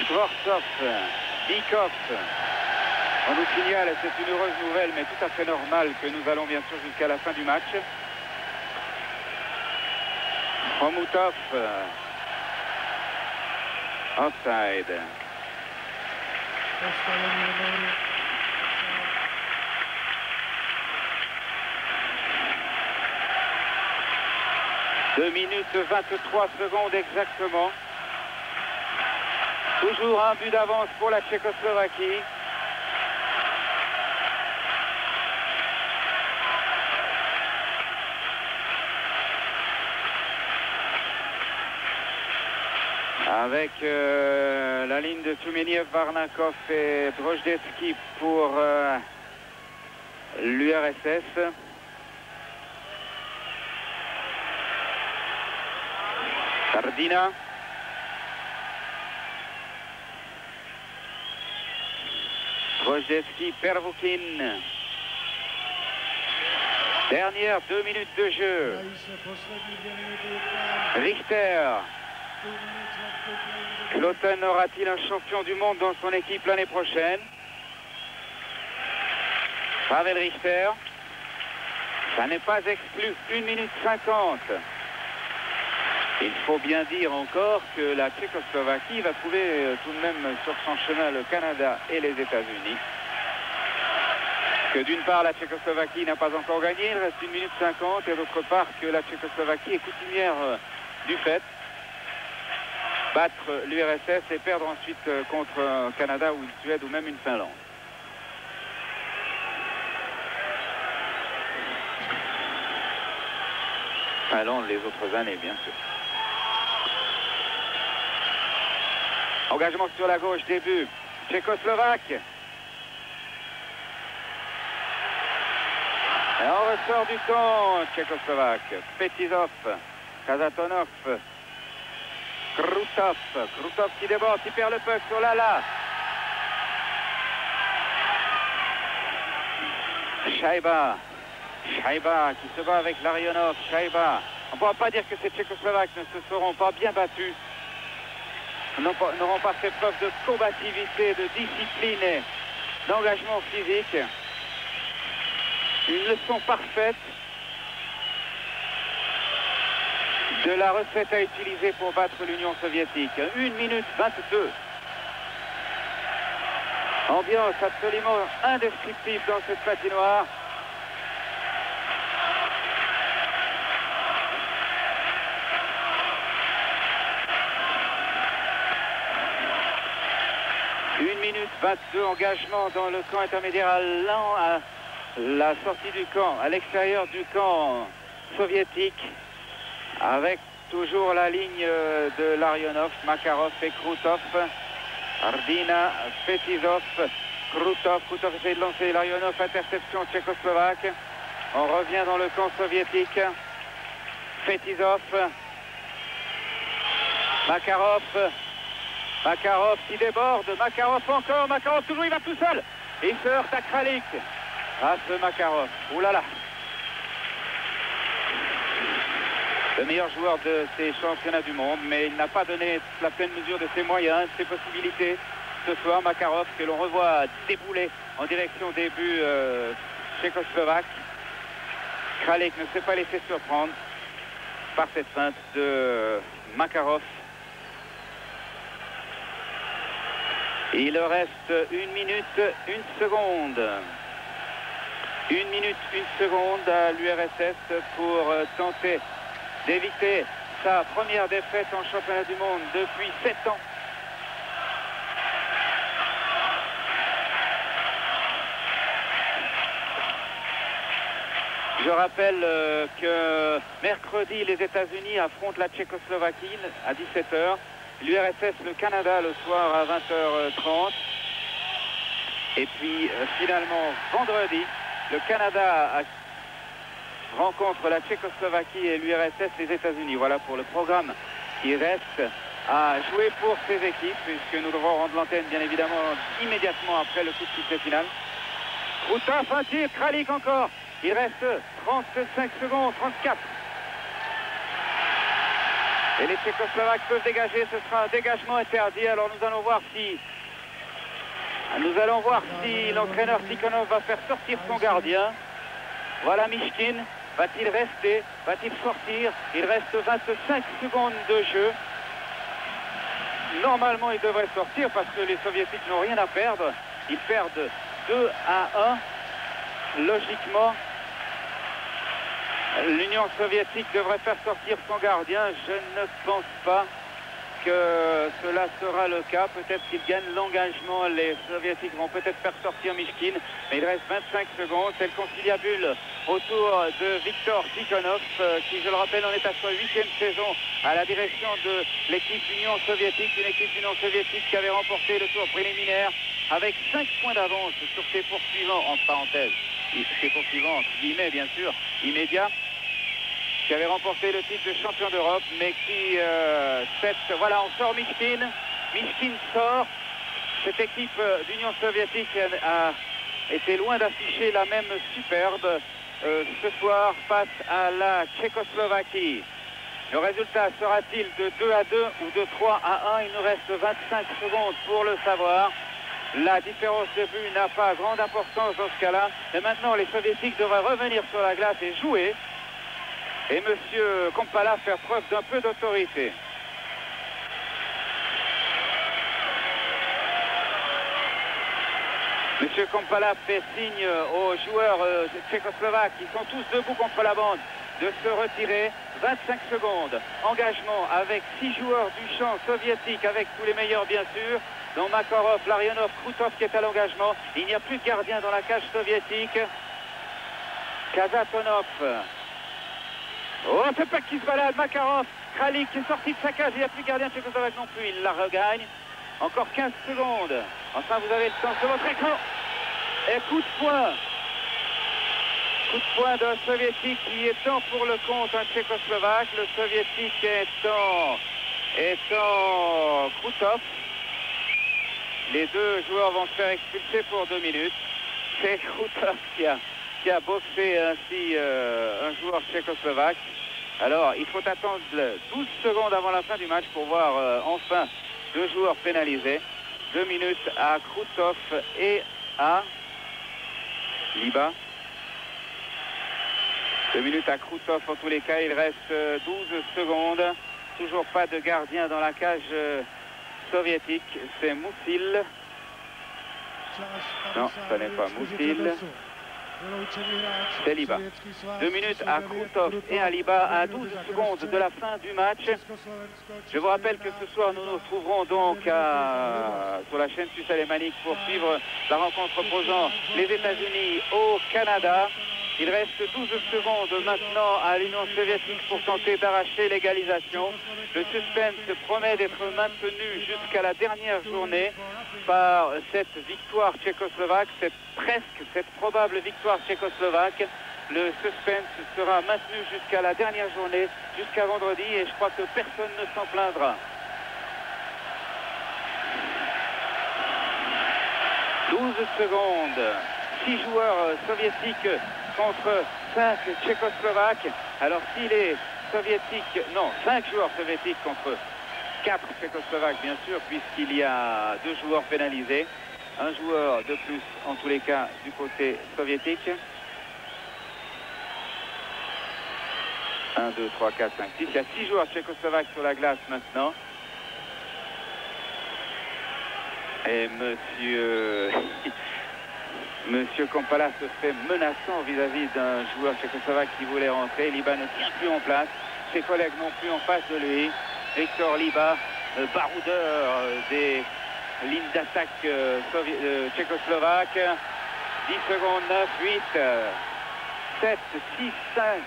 Skvortsov, Bikov. On nous signale, c'est une heureuse nouvelle, mais tout à fait normale, que nous allons bien sûr jusqu'à la fin du match. Romutov. Offside. 2 minutes 23 secondes exactement. Toujours un but d'avance pour la Tchécoslovaquie. Avec la ligne de Toumeniev, Varnakov et Drozdetsky pour l'URSS. Dardina. Drozdetsky, Pervoukin. Dernière 2 minutes de jeu. Richter. Kloten aura-t-il un champion du monde dans son équipe l'année prochaine? Pavel Richter. Ça n'est pas exclu. 1 minute 50. Il faut bien dire encore que la Tchécoslovaquie va trouver tout de même sur son chemin le Canada et les États-Unis. Que d'une part la Tchécoslovaquie n'a pas encore gagné, il reste 1 minute 50, et d'autre part que la Tchécoslovaquie est coutumière du fait. Battre l'URSS et perdre ensuite contre un Canada ou une Suède ou même une Finlande. Finlande les autres années, bien sûr. Engagement sur la gauche, début. Tchécoslovaque. Et on ressort du camp, Tchécoslovaque. Fetisov, Kazatonov, Krutov qui déborde, qui perd le puck sur Lala. Shaiba qui se bat avec Larionov. Shaiba On ne pourra pas dire que ces Tchécoslovaques ne se seront pas bien battus, n'auront pas fait preuve de combativité, de discipline et d'engagement physique. Une leçon parfaite de la recette à utiliser pour battre l'Union soviétique. 1 minute 22. Ambiance absolument indescriptible dans cette patinoire. Une minute 22, engagement dans le camp intermédiaire à la sortie du camp, à l'extérieur du camp soviétique, avec toujours la ligne de Larionov, Makarov et Krutov. Ardina, Fetizov, Krutov essaie de lancer Larionov, interception tchécoslovaque. On revient dans le camp soviétique. Fetizov, Makarov qui déborde, Makarov encore, Makarov toujours, il va tout seul. Il se heurte à Kralik. Ah, ce Makarov, oulala. Le meilleur joueur de ces championnats du monde, mais il n'a pas donné la pleine mesure de ses moyens, de ses possibilités. Ce soir, Makarov, que l'on revoit débouler en direction des buts tchécoslovaques. Kralik ne s'est pas laissé surprendre par cette feinte de Makarov. Il reste 1 minute 1 seconde. 1 minute 1 seconde à l'URSS pour tenter d'éviter sa première défaite en championnat du monde depuis 7 ans. Je rappelle que mercredi, les États-Unis affrontent la Tchécoslovaquie à 17h. L'URSS, le Canada, le soir à 20h30. Et puis, finalement, vendredi, le Canada rencontre la Tchécoslovaquie et l'URSS, les États-Unis. Voilà pour le programme qui reste à jouer pour ces équipes, puisque nous devrons rendre l'antenne, bien évidemment, immédiatement après le coup de sifflet final. Krutov, un tir, Kralik encore. Il reste 35 secondes, 34. Et les Tchécoslovaques peuvent dégager, ce sera un dégagement interdit. Alors nous allons voir si l'entraîneur Tikhonov va faire sortir son gardien. Voilà Mishkin. Va-t-il rester? Va-t-il sortir? Il reste 25 secondes de jeu. Normalement, il devrait sortir parce que les Soviétiques n'ont rien à perdre. Ils perdent 2-1. Logiquement, l'Union soviétique devrait faire sortir son gardien. Je ne pense pas que cela sera le cas. Peut-être qu'ils gagnent l'engagement. Les Soviétiques vont peut-être faire sortir Mishkin. Mais il reste 25 secondes. C'est le conciliabule autour de Viktor Tikhonov, qui, je le rappelle, en est à sa 8e saison à la direction de l'équipe d'Union soviétique. Une équipe d'Union soviétique qui avait remporté le tour préliminaire avec 5 points d'avance sur ses poursuivants, entre parenthèses. Ses poursuivants, entre guillemets, bien sûr, immédiats, qui avait remporté le titre de champion d'Europe, mais qui, voilà, on sort Mishkin. Mishkin sort. Cette équipe d'Union soviétique a été loin d'afficher la même superbe ce soir face à la Tchécoslovaquie. Le résultat sera-t-il de 2-2 ou de 3-1? Il nous reste 25 secondes pour le savoir. La différence de but n'a pas grande importance dans ce cas-là. Et maintenant, les Soviétiques devraient revenir sur la glace et jouer. Et M. Kompala faire preuve d'un peu d'autorité. M. Kompala fait signe aux joueurs tchécoslovaques qui sont tous debout contre la bande de se retirer. 25 secondes. Engagement avec 6 joueurs du champ soviétique, avec tous les meilleurs bien sûr, dont Makarov, Larionov, Krutov qui est à l'engagement. Il n'y a plus de gardien dans la cage soviétique. Kazatonov. Oh, c'est pas qui se balade, Makarov. Kralik qui est sorti de sa cage, il n'y a plus de gardien tchécoslovaque non plus, il la regagne. Encore 15 secondes. Enfin, vous avez le temps sur votre écran. Et coup de poing. Coup de poing d'un soviétique qui étant pour le compte un tchécoslovaque. Le soviétique étant Krutov. Les deux joueurs vont se faire expulser pour 2 minutes. C'est Krutov qui a boxé ainsi un joueur tchécoslovaque. Alors, il faut attendre 12 secondes avant la fin du match pour voir enfin deux joueurs pénalisés. 2 minutes à Krutov et à Liba. 2 minutes à Krutov en tous les cas. Il reste 12 secondes. Toujours pas de gardien dans la cage soviétique. C'est Moussil. Non, ce n'est pas Moussil. C'est Liba. 2 minutes à Krutov et à Liba à 12 secondes de la fin du match. Je vous rappelle que ce soir nous nous retrouverons donc sur la chaîne suisse alémanique pour suivre la rencontre opposant les États-Unis au Canada. Il reste 12 secondes maintenant à l'Union soviétique pour tenter d'arracher l'égalisation. Le suspense promet d'être maintenu jusqu'à la dernière journée par cette victoire tchécoslovaque, cette probable victoire tchécoslovaque. Le suspense sera maintenu jusqu'à la dernière journée, jusqu'à vendredi, et je crois que personne ne s'en plaindra. 12 secondes, 6 joueurs soviétiques contre 5 tchécoslovaques. Alors si les soviétiques, non, 5 joueurs soviétiques contre 4 tchécoslovaques bien sûr, puisqu'il y a 2 joueurs pénalisés. Un joueur de plus en tous les cas du côté soviétique. 1, 2, 3, 4, 5, 6. Il y a 6 joueurs tchécoslovaques sur la glace maintenant. Et Monsieur Kampala se fait menaçant vis-à-vis d'un joueur tchécoslovaque qui voulait rentrer. Liba ne tient plus en place. Ses collègues non plus en face de lui. Victor Liba, baroudeur des lignes d'attaque tchécoslovaques. 10 secondes, 9, 8, 7, 6, 5.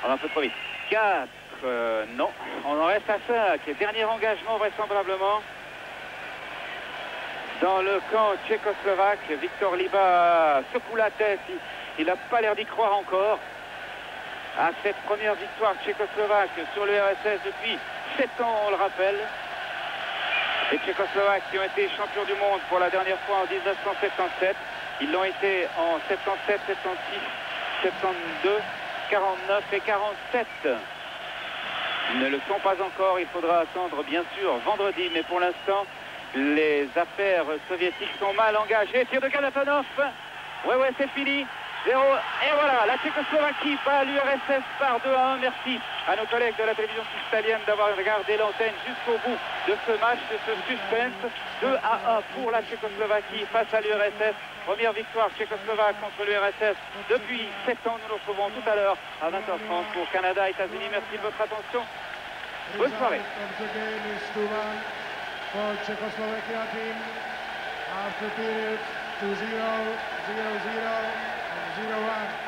On va un peu trop vite. 4, non. On en reste à 5. Dernier engagement vraisemblablement. Dans le camp tchécoslovaque, Victor Liba secoue la tête. Il n'a pas l'air d'y croire encore à cette première victoire tchécoslovaque sur l'URSS depuis 7 ans, on le rappelle. Les Tchécoslovaques qui ont été champions du monde pour la dernière fois en 1977. Ils l'ont été en 77, 76, 72, 49 et 47. Ils ne le sont pas encore. Il faudra attendre bien sûr vendredi, mais pour l'instant, les affaires soviétiques sont mal engagées. Tir de Kalatonov. Ouais, c'est fini. 0. Et voilà, la Tchécoslovaquie bat l'URSS par 2-1. Merci à nos collègues de la télévision italienne d'avoir regardé l'antenne jusqu'au bout de ce match, de ce suspense. 2-1 pour la Tchécoslovaquie face à l'URSS. Première victoire tchécoslovaque contre l'URSS depuis 7 ans. Nous nous retrouvons tout à l'heure à 20h30 pour Canada, États-Unis. Merci de votre attention. Bonne soirée. For Czechoslovakia team, after period 2-0, 0-0, and 0-1.